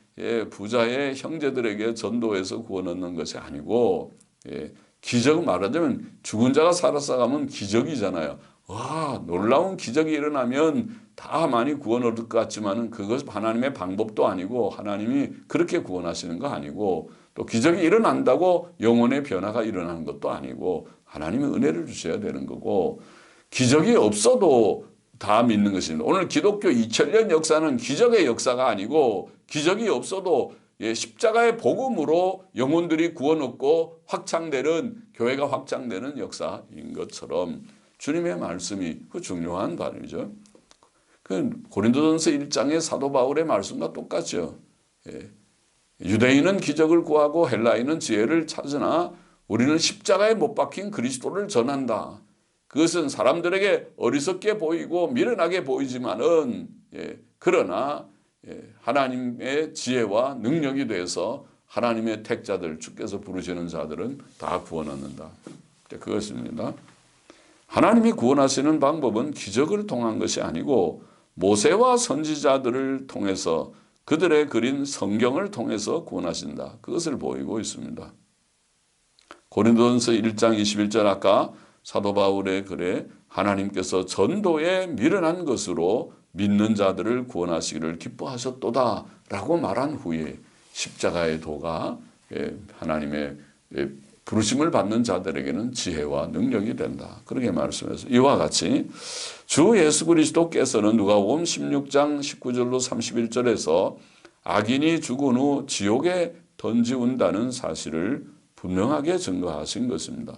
부자의 형제들에게 전도해서 구원 얻는 것이 아니고 기적 말하자면 죽은 자가 살아서 가면 기적이잖아요. 와, 놀라운 기적이 일어나면 다 많이 구원 얻을 것 같지만은 그것 하나님의 방법도 아니고 하나님이 그렇게 구원하시는 거 아니고 또 기적이 일어난다고 영혼의 변화가 일어나는 것도 아니고 하나님이 은혜를 주셔야 되는 거고 기적이 없어도 다 믿는 것입니다. 오늘 기독교 2000년 역사는 기적의 역사가 아니고 기적이 없어도 십자가의 복음으로 영혼들이 구원 얻고 확장되는 교회가 확장되는 역사인 것처럼 주님의 말씀이 그 중요한 바람이죠. 그 고린도전서 1장의 사도 바울의 말씀과 똑같죠. 유대인은 기적을 구하고 헬라인은 지혜를 찾으나 우리는 십자가에 못 박힌 그리스도를 전한다. 그것은 사람들에게 어리석게 보이고 미련하게 보이지만은 그러나 하나님의 지혜와 능력이 돼서 하나님의 택자들 주께서 부르시는 자들은 다 구원 얻는다. 그것입니다. 하나님이 구원하시는 방법은 기적을 통한 것이 아니고 모세와 선지자들을 통해서 그들의 그린 성경을 통해서 구원하신다. 그것을 보이고 있습니다. 고린도전서 1장 21절 아까 사도 바울의 글에 하나님께서 전도에 미련한 것으로 믿는 자들을 구원하시기를 기뻐하셨도다 라고 말한 후에 십자가의 도가 하나님의 부르심을 받는 자들에게는 지혜와 능력이 된다. 그렇게 말씀해서 이와 같이 주 예수 그리스도께서는 누가복음 16장 19절로 31절에서 악인이 죽은 후 지옥에 던지운다는 사실을 분명하게 증거하신 것입니다.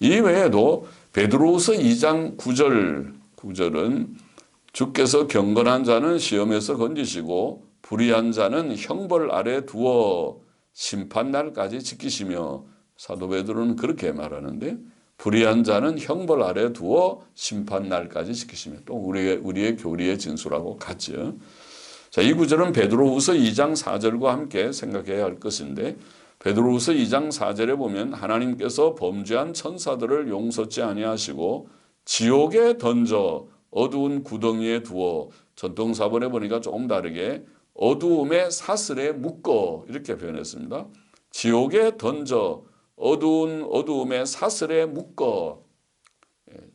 이 외에도 베드로후서 2장 9절은 주께서 경건한 자는 시험에서 건지시고 불의한 자는 형벌 아래 두어 심판날까지 지키시며 사도 베드로는 그렇게 말하는데 불의한 자는 형벌 아래 두어 심판날까지 지키시며 또 우리의 교리의 진술하고 같죠. 자, 이 구절은 베드로후서 2장 4절과 함께 생각해야 할 것인데 베드로후서 2장 4절에 보면 하나님께서 범죄한 천사들을 용서치 아니하시고 지옥에 던져 어두운 구덩이에 두어, 전통사본에 보니까 조금 다르게 어두움의 사슬에 묶어 이렇게 표현했습니다. 지옥에 던져 어두움의 사슬에 묶어.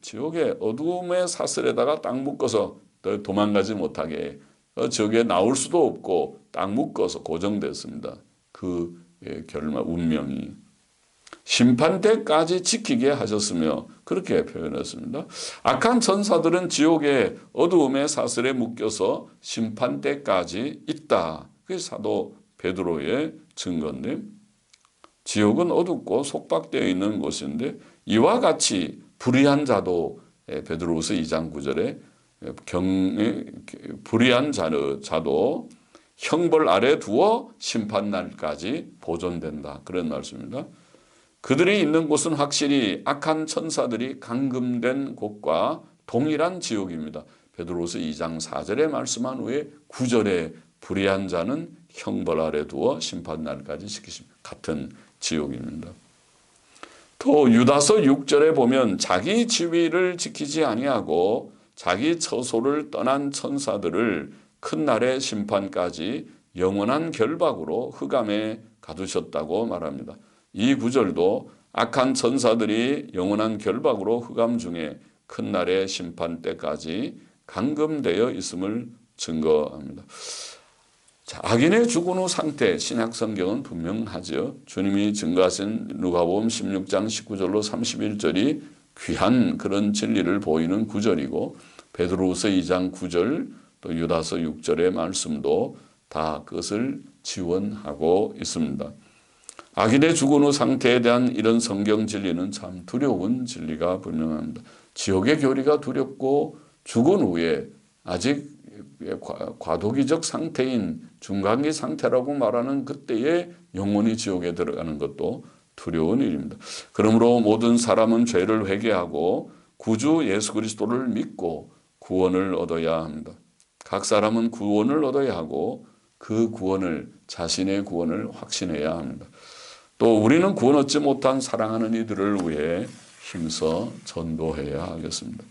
지옥의 어두움의 사슬에다가 딱 묶어서 더 도망가지 못하게, 지옥에 나올 수도 없고 딱 묶어서 고정됐습니다. 그 결말 운명이 심판 때까지 지키게 하셨으며 그렇게 표현했습니다. 악한 천사들은 지옥의 어두움의 사슬에 묶여서 심판 때까지 있다. 그게 사도 베드로의 증거인데, 지옥은 어둡고 속박되어 있는 곳인데 이와 같이 불의한 자도, 베드로후서 2장 9절에 불의한 자도 형벌 아래 두어 심판날까지 보존된다. 그런 말씀입니다. 그들이 있는 곳은 확실히 악한 천사들이 감금된 곳과 동일한 지옥입니다. 베드로후서 2장 4절에 말씀한 후에 9절에 불의한 자는 형벌 아래 두어 심판날까지 시키십니다. 같은 지옥입니다. 또 유다서 6절에 보면 자기 지위를 지키지 아니하고 자기 처소를 떠난 천사들을 큰 날의 심판까지 영원한 결박으로 흑암에 가두셨다고 말합니다. 이 구절도 악한 천사들이 영원한 결박으로 흑암 중에 큰 날의 심판 때까지 감금되어 있음을 증거합니다. 자, 악인의 죽은 후 상태, 신약 성경은 분명하죠. 주님이 증거하신 누가복음 16장 19절로 31절이 귀한 그런 진리를 보이는 구절이고, 베드로후서 2장 9절 또 유다서 6절의 말씀도 다 그것을 지원하고 있습니다. 악인의 죽은 후 상태에 대한 이런 성경 진리는 참 두려운 진리가 분명합니다. 지옥의 교리가 두렵고 죽은 후에 아직 과도기적 상태인 중간기 상태라고 말하는 그때에 영원히 지옥에 들어가는 것도 두려운 일입니다. 그러므로 모든 사람은 죄를 회개하고 구주 예수 그리스도를 믿고 구원을 얻어야 합니다. 각 사람은 구원을 얻어야 하고 그 구원을, 자신의 구원을 확신해야 합니다. 또 우리는 구원 얻지 못한 사랑하는 이들을 위해 힘써 전도해야 하겠습니다.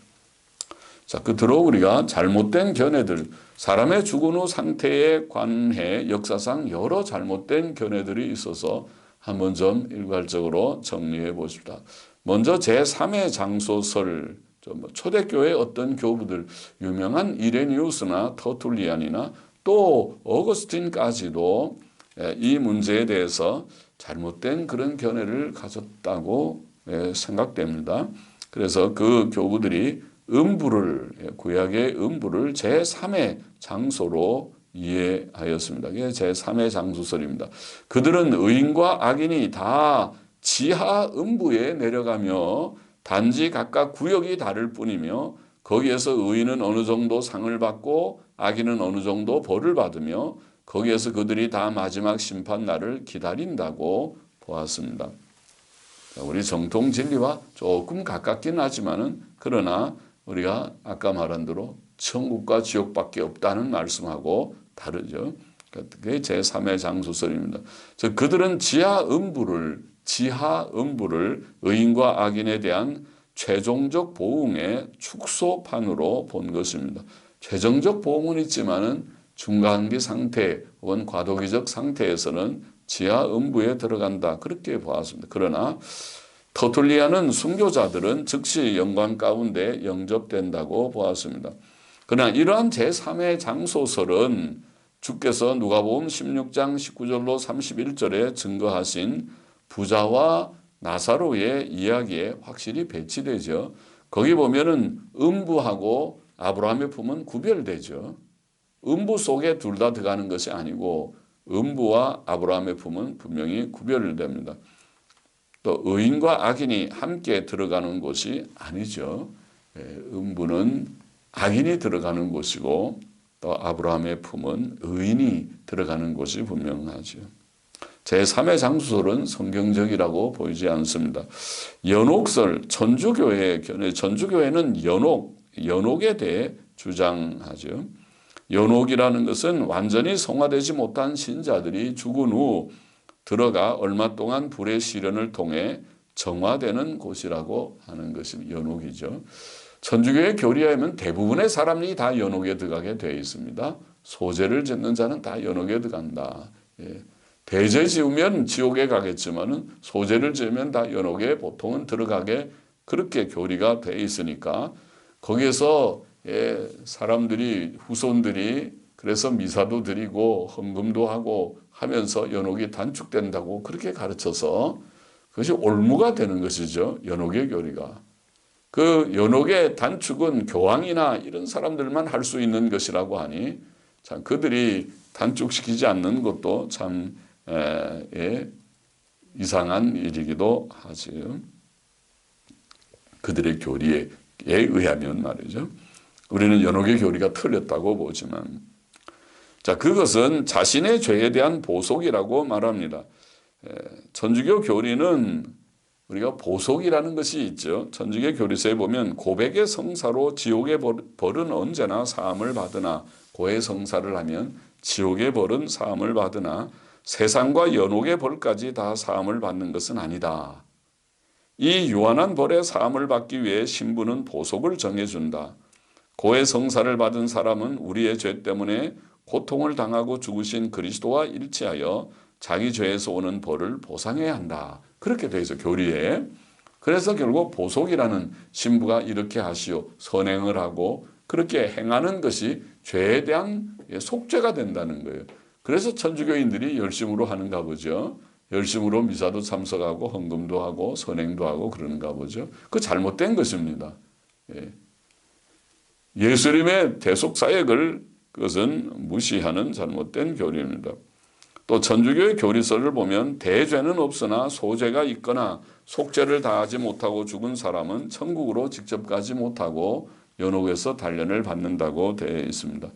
자, 끝으로 우리가 잘못된 견해들, 사람의 죽은 후 상태에 관해 역사상 여러 잘못된 견해들이 있어서 한번 좀 일괄적으로 정리해 보십시다. 먼저 제3의 장소설, 초대교회 어떤 교부들, 유명한 이레니우스나 터툴리안이나 또 어거스틴까지도 이 문제에 대해서 잘못된 그런 견해를 가졌다고 생각됩니다. 그래서 그 교부들이 구약의 음부를 제3의 장소로 이해하였습니다. 이게 제3의 장소설입니다. 그들은 의인과 악인이 다 지하 음부에 내려가며 단지 각각 구역이 다를 뿐이며 거기에서 의인은 어느 정도 상을 받고 악인은 어느 정도 벌을 받으며 거기에서 그들이 다 마지막 심판 날을 기다린다고 보았습니다. 우리 정통 진리와 조금 가깝긴 하지만은 그러나 우리가 아까 말한 대로 천국과 지옥밖에 없다는 말씀하고 다르죠. 그게 제3의 장소설입니다. 그들은 지하 음부를 의인과 악인에 대한 최종적 보응의 축소판으로 본 것입니다. 최종적 보응은 있지만은 중간기 상태 혹은 과도기적 상태에서는 지하 음부에 들어간다, 그렇게 보았습니다. 그러나 터툴리안은 순교자들은 즉시 영광 가운데 영접된다고 보았습니다. 그러나 이러한 제3의 장소설은 주께서 누가복음 16장 19절로 31절에 증거하신 부자와 나사로의 이야기에 확실히 배치되죠. 거기 보면은 음부하고 아브라함의 품은 구별되죠. 음부 속에 둘 다 들어가는 것이 아니고 음부와 아브라함의 품은 분명히 구별됩니다. 또 의인과 악인이 함께 들어가는 곳이 아니죠. 음부는 악인이 들어가는 곳이고 또 아브라함의 품은 의인이 들어가는 곳이 분명하죠. 제3의 장소설은 성경적이라고 보이지 않습니다. 연옥설, 전주교회는 연옥에 대해 주장하죠. 연옥이라는 것은 완전히 성화되지 못한 신자들이 죽은 후 들어가 얼마 동안 불의 시련을 통해 정화되는 곳이라고 하는 것이 연옥이죠. 천주교의 교리에 하면 대부분의 사람이 다 연옥에 들어가게 되어 있습니다. 소재를 짓는 자는 다 연옥에 들어간다. 예. 대죄 지으면 지옥에 가겠지만은 소재를 지으면 다 연옥에 보통은 들어가게 그렇게 교리가 되어 있으니까 거기에서 사람들이 후손들이 그래서 미사도 드리고 헌금도 하고 하면서 연옥이 단축된다고 그렇게 가르쳐서 그것이 올무가 되는 것이죠. 연옥의 교리가. 그 연옥의 단축은 교황이나 이런 사람들만 할 수 있는 것이라고 하니 참 그들이 단축시키지 않는 것도 참 이상한 일이기도 하지요. 그들의 교리에 의하면 말이죠. 우리는 연옥의 교리가 틀렸다고 보지만 자, 그것은 자신의 죄에 대한 보속이라고 말합니다. 천주교 교리는 우리가 보속이라는 것이 있죠. 천주교 교리서에 보면 고백의 성사로 지옥의 벌은 언제나 사함을 받으나 고의 성사를 하면 지옥의 벌은 사함을 받으나 세상과 연옥의 벌까지 다 사함을 받는 것은 아니다. 이 유한한 벌의 사함을 받기 위해 신부는 보속을 정해준다. 고의 성사를 받은 사람은 우리의 죄 때문에 고통을 당하고 죽으신 그리스도와 일치하여 자기 죄에서 오는 벌을 보상해야 한다. 그렇게 되어 있어 교리에. 그래서 결국 보속이라는 신부가 이렇게 하시오. 선행을 하고 그렇게 행하는 것이 죄에 대한 속죄가 된다는 거예요. 그래서 천주교인들이 열심으로 하는가 보죠. 열심으로 미사도 참석하고 헌금도 하고 선행도 하고 그러는가 보죠. 그 잘못된 것입니다. 예수님의 대속사역을 그것은 무시하는 잘못된 교리입니다. 또 천주교의 교리서를 보면 대죄는 없으나 소죄가 있거나 속죄를 다하지 못하고 죽은 사람은 천국으로 직접 가지 못하고 연옥에서 단련을 받는다고 되어 있습니다.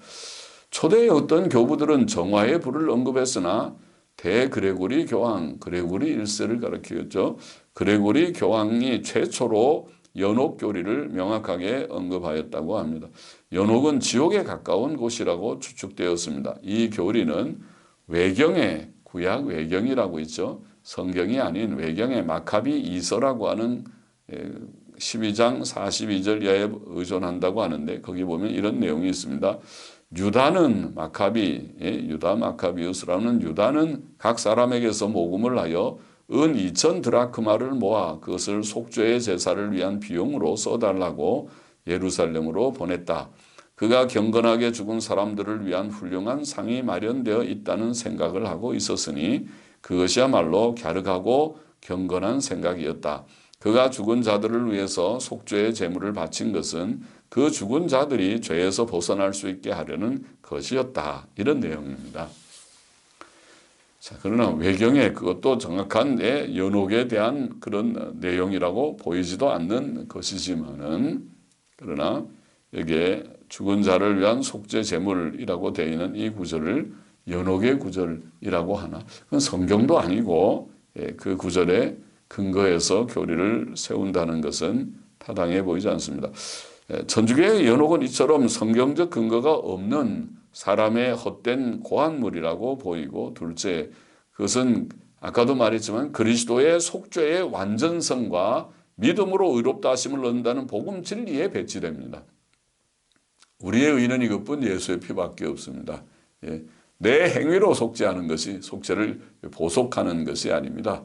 초대의 어떤 교부들은 정화의 불을 언급했으나 대그레고리 교황, 그레고리 1세를 가리켰죠. 그레고리 교황이 최초로 연옥 교리를 명확하게 언급하였다고 합니다. 연옥은 지옥에 가까운 곳이라고 추측되었습니다. 이 교리는 외경의 구약 외경이라고 있죠. 성경이 아닌 외경의 마카비 이서라고 하는 12장 42절 이하에 의존한다고 하는데 거기 보면 이런 내용이 있습니다. 유다는 마카비, 유다 마카비우스라는 유다는 각 사람에게서 모금을 하여 은 2,000 드라크마를 모아 그것을 속죄의 제사를 위한 비용으로 써달라고 예루살렘으로 보냈다. 그가 경건하게 죽은 사람들을 위한 훌륭한 상이 마련되어 있다는 생각을 하고 있었으니 그것이야말로 갸륵하고 경건한 생각이었다. 그가 죽은 자들을 위해서 속죄의 제물을 바친 것은 그 죽은 자들이 죄에서 벗어날 수 있게 하려는 것이었다. 이런 내용입니다. 자, 그러나 외경에 그것도 정확한 연옥에 대한 그런 내용이라고 보이지도 않는 것이지만은 그러나 여기에 죽은 자를 위한 속죄 제물이라고 되어 있는 이 구절을 연옥의 구절이라고 하나? 그건 성경도 아니고 그 구절에 근거해서 교리를 세운다는 것은 타당해 보이지 않습니다. 천주교의 연옥은 이처럼 성경적 근거가 없는 사람의 헛된 고한물이라고 보이고 둘째 그것은 아까도 말했지만 그리스도의 속죄의 완전성과 믿음으로 의롭다 하심을 얻는다는 복음 진리에 배치됩니다. 우리의 의는 이것뿐 예수의 피밖에 없습니다. 내 행위로 속죄하는 것이 속죄를 보속하는 것이 아닙니다.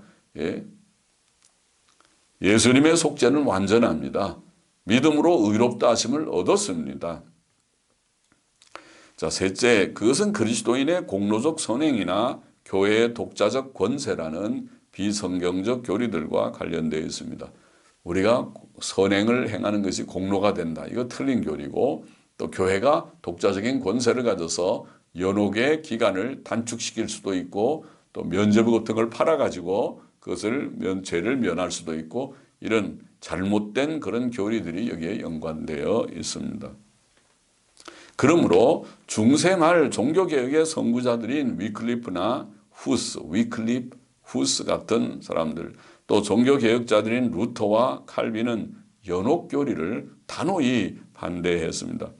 예수님의 속죄는 완전합니다. 믿음으로 의롭다 하심을 얻었습니다. 자, 셋째, 그것은 그리스도인의 공로적 선행이나 교회의 독자적 권세라는 비성경적 교리들과 관련되어 있습니다. 우리가 선행을 행하는 것이 공로가 된다. 이거 틀린 교리고 또 교회가 독자적인 권세를 가져서 연옥의 기간을 단축시킬 수도 있고 또 면죄부 같은 걸 팔아가지고 그것을 죄를 면할 수도 있고 이런 잘못된 그런 교리들이 여기에 연관되어 있습니다. 그러므로 중세 말 종교개혁의 선구자들인 위클리프 후스 같은 사람들 또 종교개혁자들인 루터와 칼빈은 연옥교리를 단호히 반대했습니다.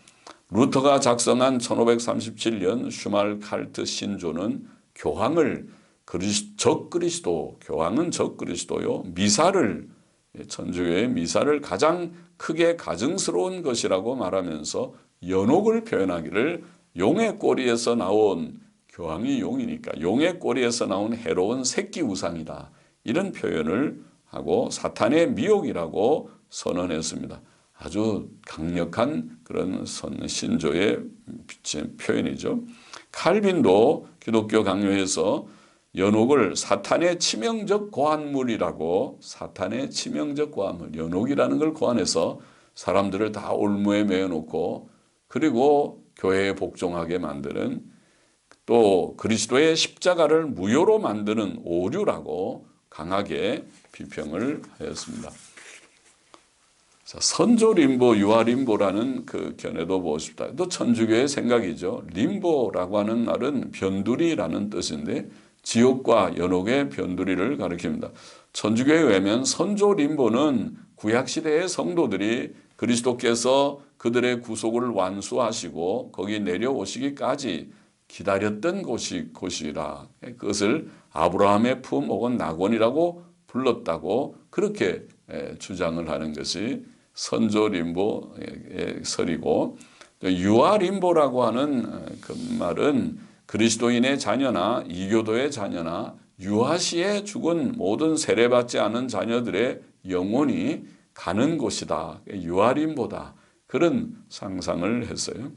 루터가 작성한 1537년 슈말칼트 신조는 교황은 적그리스도요. 미사를 천주교의 미사를 가장 크게 가증스러운 것이라고 말하면서 연옥을 표현하기를 용의 꼬리에서 나온, 교황이 용이니까 용의 꼬리에서 나온 해로운 새끼 우상이다, 이런 표현을 하고 사탄의 미혹이라고 선언했습니다. 아주 강력한 그런 신조의 표현이죠. 칼빈도 기독교 강요에서 연옥을 사탄의 치명적 고한물이라고, 사탄의 치명적 고한물, 연옥이라는 걸 고안해서 사람들을 다 올무에 매어놓고 그리고 교회에 복종하게 만드는, 또 그리스도의 십자가를 무효로 만드는 오류라고 강하게 비평을 하였습니다. 자, 선조림보, 유아림보라는 그 견해도 보고 싶다. 또 천주교의 생각이죠. 림보라고 하는 말은 변두리라는 뜻인데 지옥과 연옥의 변두리를 가리킵니다. 천주교에 의하면 선조림보는 구약시대의 성도들이 그리스도께서 그들의 구속을 완수하시고 거기 내려오시기까지 기다렸던 곳이라, 그것을 아브라함의 품 혹은 낙원이라고 불렀다고 그렇게 주장을 하는 것이 선조림보의 설이고, 유아림보라고 하는 그 말은 그리스도인의 자녀나 이교도의 자녀나 유아시에 죽은 모든 세례받지 않은 자녀들의 영혼이 가는 곳이다, 유아림보다, 그런 상상을 했어요.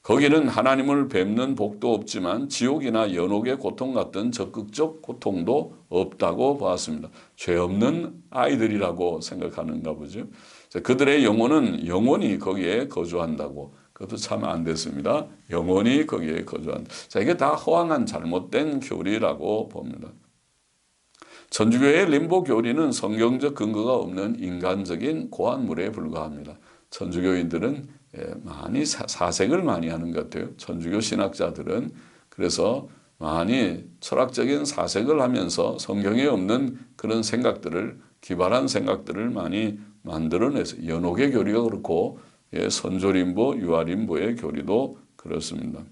거기는 하나님을 뵙는 복도 없지만 지옥이나 연옥의 고통 같은 적극적 고통도 없다고 보았습니다. 죄 없는 아이들이라고 생각하는가 보죠. 그들의 영혼은 영원히 거기에 거주한다고. 그것도 참 안 됐습니다. 영원히 거기에 거주한다. 자, 이게 다 허황한 잘못된 교리라고 봅니다. 천주교의 림보 교리는 성경적 근거가 없는 인간적인 고안물에 불과합니다. 천주교인들은 많이 사색을 많이 하는 것 같아요. 천주교 신학자들은. 그래서 많이 철학적인 사색을 하면서 성경에 없는 그런 생각들을, 기발한 생각들을 많이 만들어내서, 연옥의 교리가 그렇고 선조림보, 유아림보의 교리도 그렇습니다.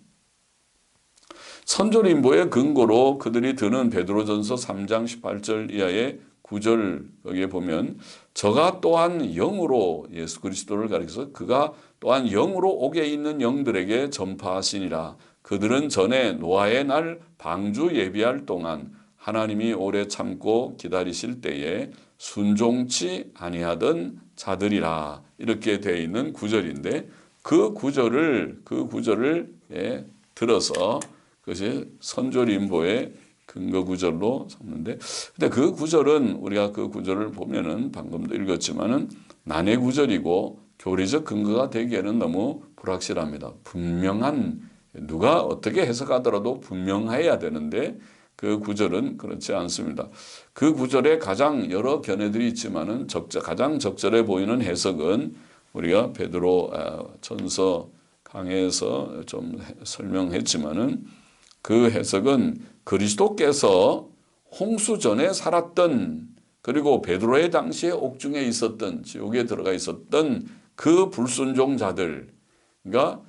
선조림보의 근거로 그들이 드는 베드로전서 3장 18절 이하의 9절, 여기에 보면 저가 또한 영으로, 예수 그리스도를 가리켜서 그가 또한 영으로 옥에 있는 영들에게 전파하시니라. 그들은 전에 노아의 날 방주 예비할 동안 하나님이 오래 참고 기다리실 때에 순종치 아니하던 자들이라. 이렇게 되어 있는 구절인데 그 구절을 들어서 그것이 선조림보의 근거 구절로 삼는데, 근데 그 구절은 우리가 그 구절을 보면은 방금도 읽었지만은 난해 구절이고 교리적 근거가 되기에는 너무 불확실합니다. 분명한, 누가 어떻게 해석하더라도 분명해야 되는데 그 구절은 그렇지 않습니다. 그 구절에 가장 여러 견해들이 있지만은 가장 적절해 보이는 해석은 우리가 베드로 전서 강해에서 좀 설명했지만은 그 해석은 그리스도께서 홍수 전에 살았던, 그리고 베드로의 당시에 옥중에 있었던, 지옥에 들어가 있었던 그 불순종자들, 그러니까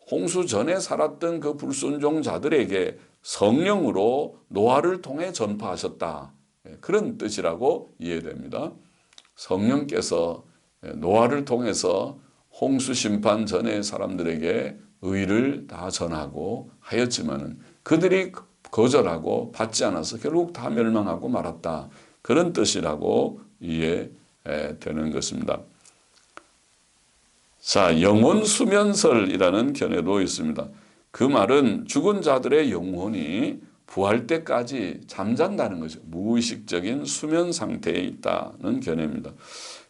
홍수 전에 살았던 그 불순종자들에게 성령으로 노아를 통해 전파하셨다, 그런 뜻이라고 이해됩니다. 성령께서 노아를 통해서 홍수 심판 전에 사람들에게 의를 다 전하고 하였지만은 그들이 거절하고 받지 않아서 결국 다 멸망하고 말았다, 그런 뜻이라고 이해되는 것입니다. 자, 영혼 수면설이라는 견해도 있습니다. 그 말은 죽은 자들의 영혼이 부활 때까지 잠잔다는 거죠. 무의식적인 수면 상태에 있다는 견해입니다.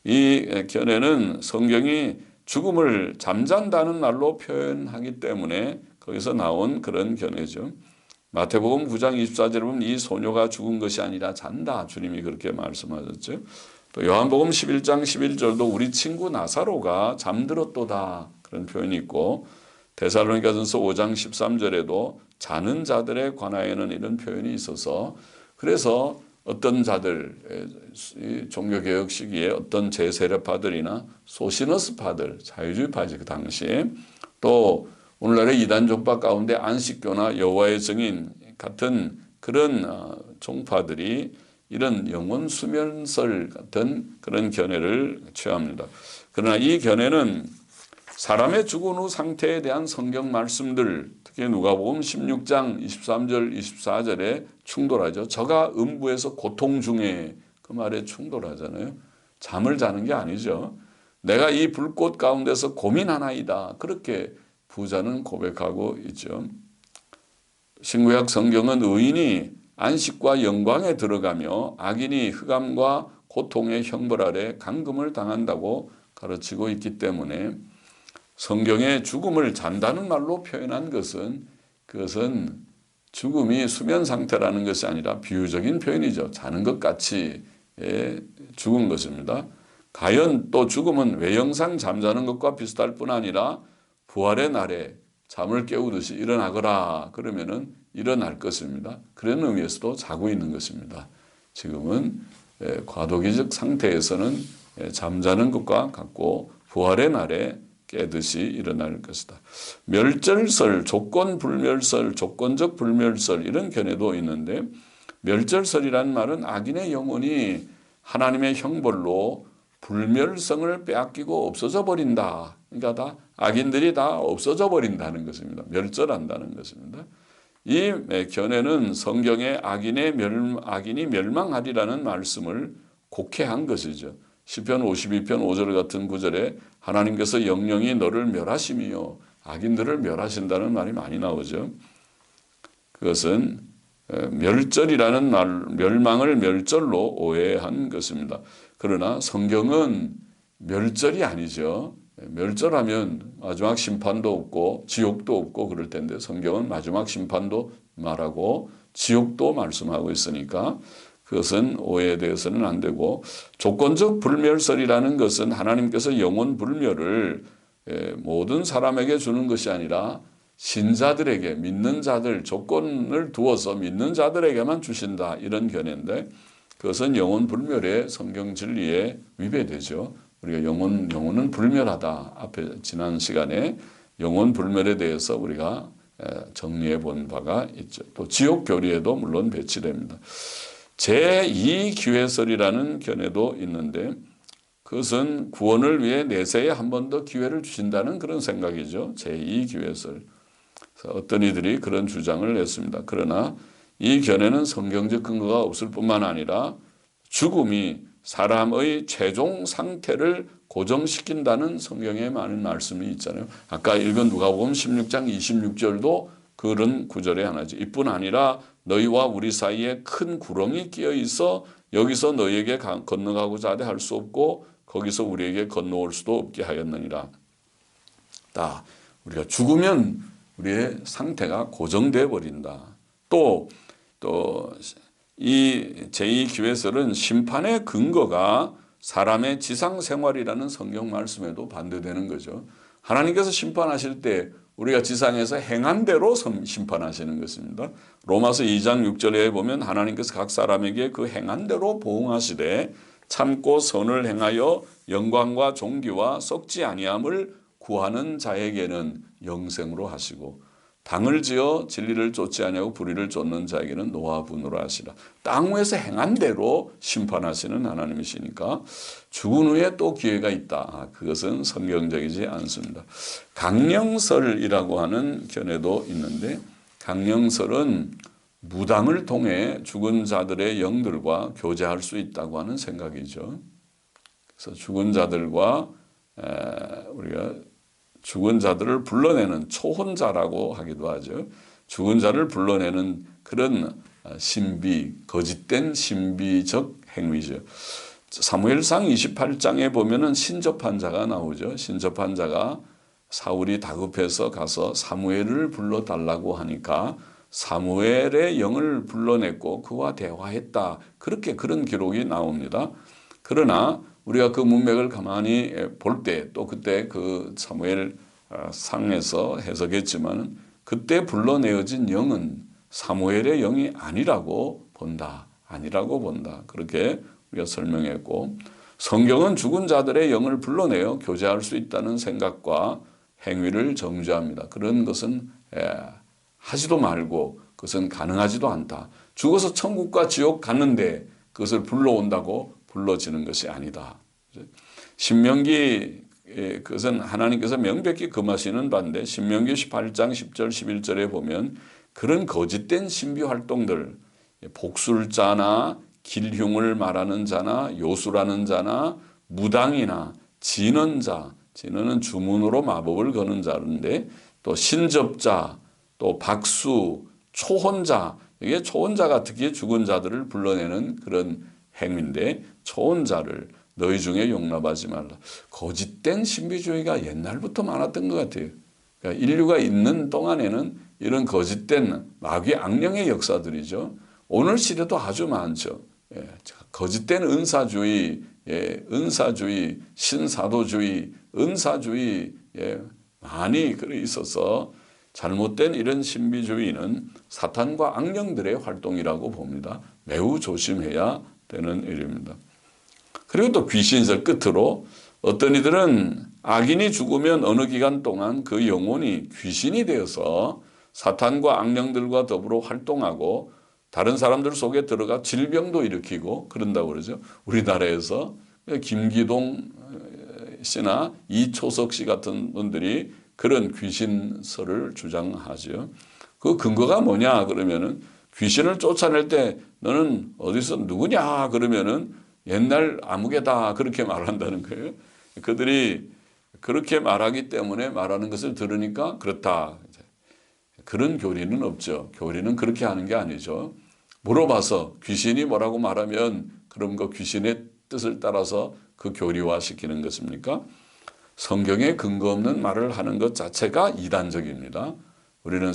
이 견해는 성경이 죽음을 잠잔다는 말로 표현하기 때문에 거기서 나온 그런 견해죠. 마태복음 9장 24절에 보면 이 소녀가 죽은 것이 아니라 잔다, 주님이 그렇게 말씀하셨죠. 또 요한복음 11장 11절도 우리 친구 나사로가 잠들었도다, 그런 표현이 있고, 데살로니가전서 5장 13절에도 자는 자들에 관하여는 이런 표현이 있어서, 그래서 어떤 자들, 종교개혁 시기에 어떤 제세례파들이나 소시너스파들, 자유주의파지 그 당시에, 또 오늘날의 이단 종파 가운데 안식교나 여호와의 증인 같은 그런 종파들이 이런 영혼 수면설 같은 그런 견해를 취합니다. 그러나 이 견해는 사람의 죽은 후 상태에 대한 성경 말씀들, 특히 누가복음 16장 23절 24절에 충돌하죠. 저가 음부에서 고통 중에, 그 말에 충돌하잖아요. 잠을 자는 게 아니죠. 내가 이 불꽃 가운데서 고민하나이다. 그렇게 부자는 고백하고 있죠. 신구약 성경은 의인이 안식과 영광에 들어가며 악인이 흑암과 고통의 형벌 아래 감금을 당한다고 가르치고 있기 때문에 성경에 죽음을 잔다는 말로 표현한 것은 그것은 죽음이 수면 상태라는 것이 아니라 비유적인 표현이죠. 자는 것 같이 죽은 것입니다. 가연 또 죽음은 외형상 잠자는 것과 비슷할 뿐 아니라 부활의 날에 잠을 깨우듯이 일어나거라 그러면은 일어날 것입니다. 그런 의미에서도 자고 있는 것입니다. 지금은 과도기적 상태에서는 잠자는 것과 같고 부활의 날에 깨듯이 일어날 것이다. 멸절설, 조건불멸설, 조건적 불멸설 이런 견해도 있는데 멸절설이라는 말은 악인의 영혼이 하나님의 형벌로 불멸성을 빼앗기고 없어져 버린다. 그러니까 다 악인들이 다 없어져 버린다는 것입니다. 멸절한다는 것입니다. 이 견해는 성경에 악인이 멸망하리라는 말씀을 곡해한 것이죠. 시편 52편 5절 같은 구절에 하나님께서 영영이 너를 멸하심이요 악인들을 멸하신다는 말이 많이 나오죠. 그것은 멸절이라는 말, 멸망을 멸절로 오해한 것입니다. 그러나 성경은 멸절이 아니죠. 멸절하면 마지막 심판도 없고 지옥도 없고 그럴 텐데 성경은 마지막 심판도 말하고 지옥도 말씀하고 있으니까 그것은 오해되어서는 안 되고 조건적 불멸설이라는 것은 하나님께서 영혼 불멸을 모든 사람에게 주는 것이 아니라 신자들에게 믿는 자들 조건을 두어서 믿는 자들에게만 주신다 이런 견해인데 그것은 영혼 불멸의 성경 진리에 위배되죠. 우리가 영혼은 불멸하다. 앞에 지난 시간에 영혼 불멸에 대해서 우리가 정리해 본 바가 있죠. 또 지옥 교리에도 물론 배치됩니다. 제2기회설이라는 견해도 있는데 그것은 구원을 위해 내세에 한 번 더 기회를 주신다는 그런 생각이죠. 제2기회설. 어떤 이들이 그런 주장을 냈습니다. 그러나 이 견해는 성경적 근거가 없을 뿐만 아니라 죽음이 사람의 최종 상태를 고정시킨다는 성경에 많은 말씀이 있잖아요. 아까 읽은 누가복음 16장 26절도 그런 구절의 하나죠. 이뿐 아니라 너희와 우리 사이에 큰 구렁이 끼어 있어 여기서 너희에게 건너가고자 하되 할 수 없고 거기서 우리에게 건너올 수도 없게 하였느니라. 우리가 죽으면 우리의 상태가 고정되어 버린다. 또 이 제2기회설은 심판의 근거가 사람의 지상생활이라는 성경 말씀에도 반대되는 거죠. 하나님께서 심판하실 때 우리가 지상에서 행한 대로 심판하시는 것입니다. 로마서 2장 6절에 보면 하나님께서 각 사람에게 그 행한 대로 보응하시되 참고 선을 행하여 영광과 존귀와 썩지 아니함을 구하는 자에게는 영생으로 하시고 당을 지어 진리를 쫓지 아니하고 불의를 쫓는 자에게는 노와 분으로 하시라. 땅 위에서 행한 대로 심판하시는 하나님이시니까 죽은 후에 또 기회가 있다. 그것은 성경적이지 않습니다. 강령설이라고 하는 견해도 있는데 강령설은 무당을 통해 죽은 자들의 영들과 교제할 수 있다고 하는 생각이죠. 그래서 죽은 자들과 우리가 죽은 자들을 불러내는 초혼자라고 하기도 하죠. 죽은 자를 불러내는 그런 신비, 거짓된 신비적 행위죠. 사무엘상 28장에 보면은 신접한 자가 나오죠. 신접한 자가 사울이 다급해서 가서 사무엘을 불러달라고 하니까 사무엘의 영을 불러냈고 그와 대화했다. 그런 기록이 나옵니다. 그러나 우리가 그 문맥을 가만히 볼 때 또 그때 그 사무엘 상에서 해석했지만 그때 불러내어진 영은 사무엘의 영이 아니라고 본다. 그렇게 우리가 설명했고 성경은 죽은 자들의 영을 불러내어 교제할 수 있다는 생각과 행위를 정죄합니다. 그런 것은 하지도 말고 그것은 가능하지도 않다. 죽어서 천국과 지옥 갔는데 그것을 불러온다고 불러지는 것이 아니다. 신명기 그것은 하나님께서 명백히 금하시는 바인데 신명기 18장 10절 11절에 보면 그런 거짓된 신비 활동들, 복술자나 길흉을 말하는 자나 요술하는 자나 무당이나 진언자, 진언은 주문으로 마법을 거는 자인데 또 신접자, 또 박수, 초혼자, 이게 초혼자가 특히 죽은 자들을 불러내는 그런 행위인데 초혼자를 너희 중에 용납하지 말라. 거짓된 신비주의가 옛날부터 많았던 것 같아요. 그러니까 인류가 있는 동안에는 이런 거짓된 마귀 악령의 역사들이죠. 오늘 시대도 아주 많죠. 거짓된 은사주의, 은사주의, 신사도주의, 은사주의 많이 있어서 잘못된 이런 신비주의는 사탄과 악령들의 활동이라고 봅니다. 매우 조심해야 되는 일입니다. 그리고 또 귀신설 끝으로 어떤 이들은 악인이 죽으면 어느 기간 동안 그 영혼이 귀신이 되어서 사탄과 악령들과 더불어 활동하고 다른 사람들 속에 들어가 질병도 일으키고 그런다고 그러죠. 우리나라에서 김기동 씨나 이초석 씨 같은 분들이 그런 귀신설을 주장하죠. 그 근거가 뭐냐 그러면은 귀신을 쫓아낼 때 너는 어디서 누구냐 그러면은 옛날 아무개다 그렇게 말한다는 거예요. 그들이 그렇게 말하기 때문에 말하는 것을 들으니까 그렇다. 그런 교리는 없죠. 교리는 그렇게 하는 게 아니죠. 물어봐서 귀신이 뭐라고 말하면 그럼 그 귀신의 뜻을 따라서 그 교리화시키는 것입니까? 성경에 근거 없는 말을 하는 것 자체가 이단적입니다. 우리는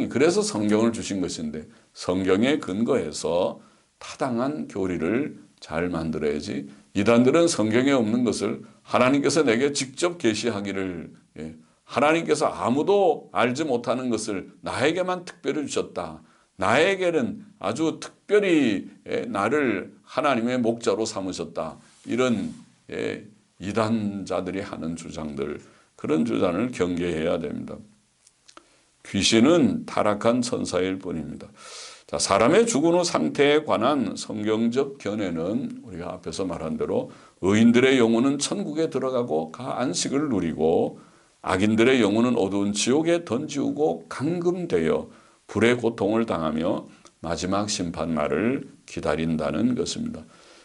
그래서 성경을 주신 것인데 성경에 근거해서 타당한 교리를 잘 만들어야지. 이단들은 성경에 없는 것을 하나님께서 내게 직접 계시하기를 하나님께서 아무도 알지 못하는 것을 나에게만 특별히 주셨다. 나에게는 아주 특별히 나를 하나님의 목자로 삼으셨다. 이런 이단자들이 하는 주장들, 그런 주장을 경계해야 됩니다. 귀신은 타락한 천사일 뿐입니다. 자, 사람의 죽은 후 상태에 관한 성경적 견해는 우리가 앞에서 말한 대로 의인들의 영혼은 천국에 들어가고 안식을 누리고 악인들의 영혼은 어두운 지옥에 던지우고 감금되어 불의 고통을 당하며 마지막 심판날을 기다린다는 것입니다.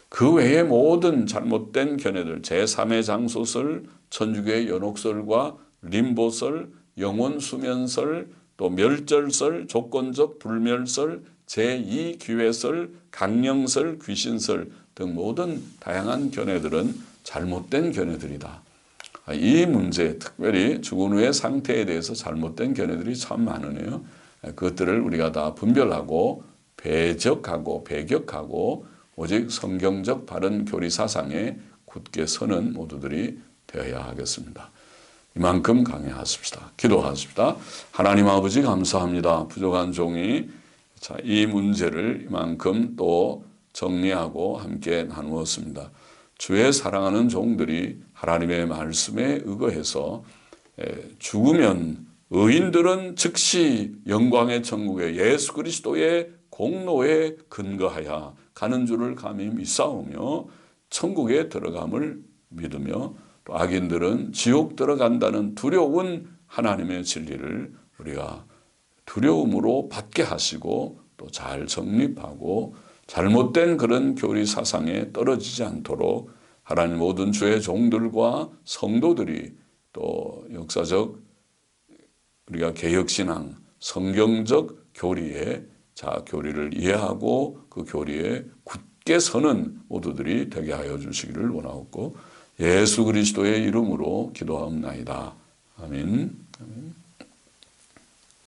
그 외의 모든 잘못된 견해들, 제3의 장소설, 천주교의 연옥설과 림보설, 영혼수면설, 또 멸절설, 조건적 불멸설, 제2기회설, 강령설, 귀신설 등 모든 다양한 견해들은 잘못된 견해들이다. 이 문제, 특별히 죽은 후의 상태에 대해서 잘못된 견해들이 참 많으네요. 그것들을 우리가 다 분별하고 배격하고 오직 성경적 바른 교리 사상에 굳게 서는 모두들이 되어야 하겠습니다. 이만큼 강해하십시다. 기도하십시다. 하나님 아버지 감사합니다. 부족한 종이 이 문제를 이만큼 또 정리하고 함께 나누었습니다. 주의 사랑하는 종들이 하나님의 말씀에 의거해서 죽으면 의인들은 즉시 영광의 천국에 예수 그리스도의 공로에 근거하여 가는 줄을 감히 믿사오며 천국에 들어감을 믿으며 또 악인들은 지옥 들어간다는 두려운 하나님의 진리를 우리가 두려움으로 받게 하시고 또 잘 정립하고 잘못된 그런 교리 사상에 떨어지지 않도록 하나님 모든 주의 종들과 성도들이 또 역사적 우리가 개혁신앙 성경적 교리에 교리를 이해하고 그 교리에 굳게 서는 모두들이 되게 하여 주시기를 원하옵고 예수 그리스도의 이름으로 기도하옵나이다. 아멘. 아멘.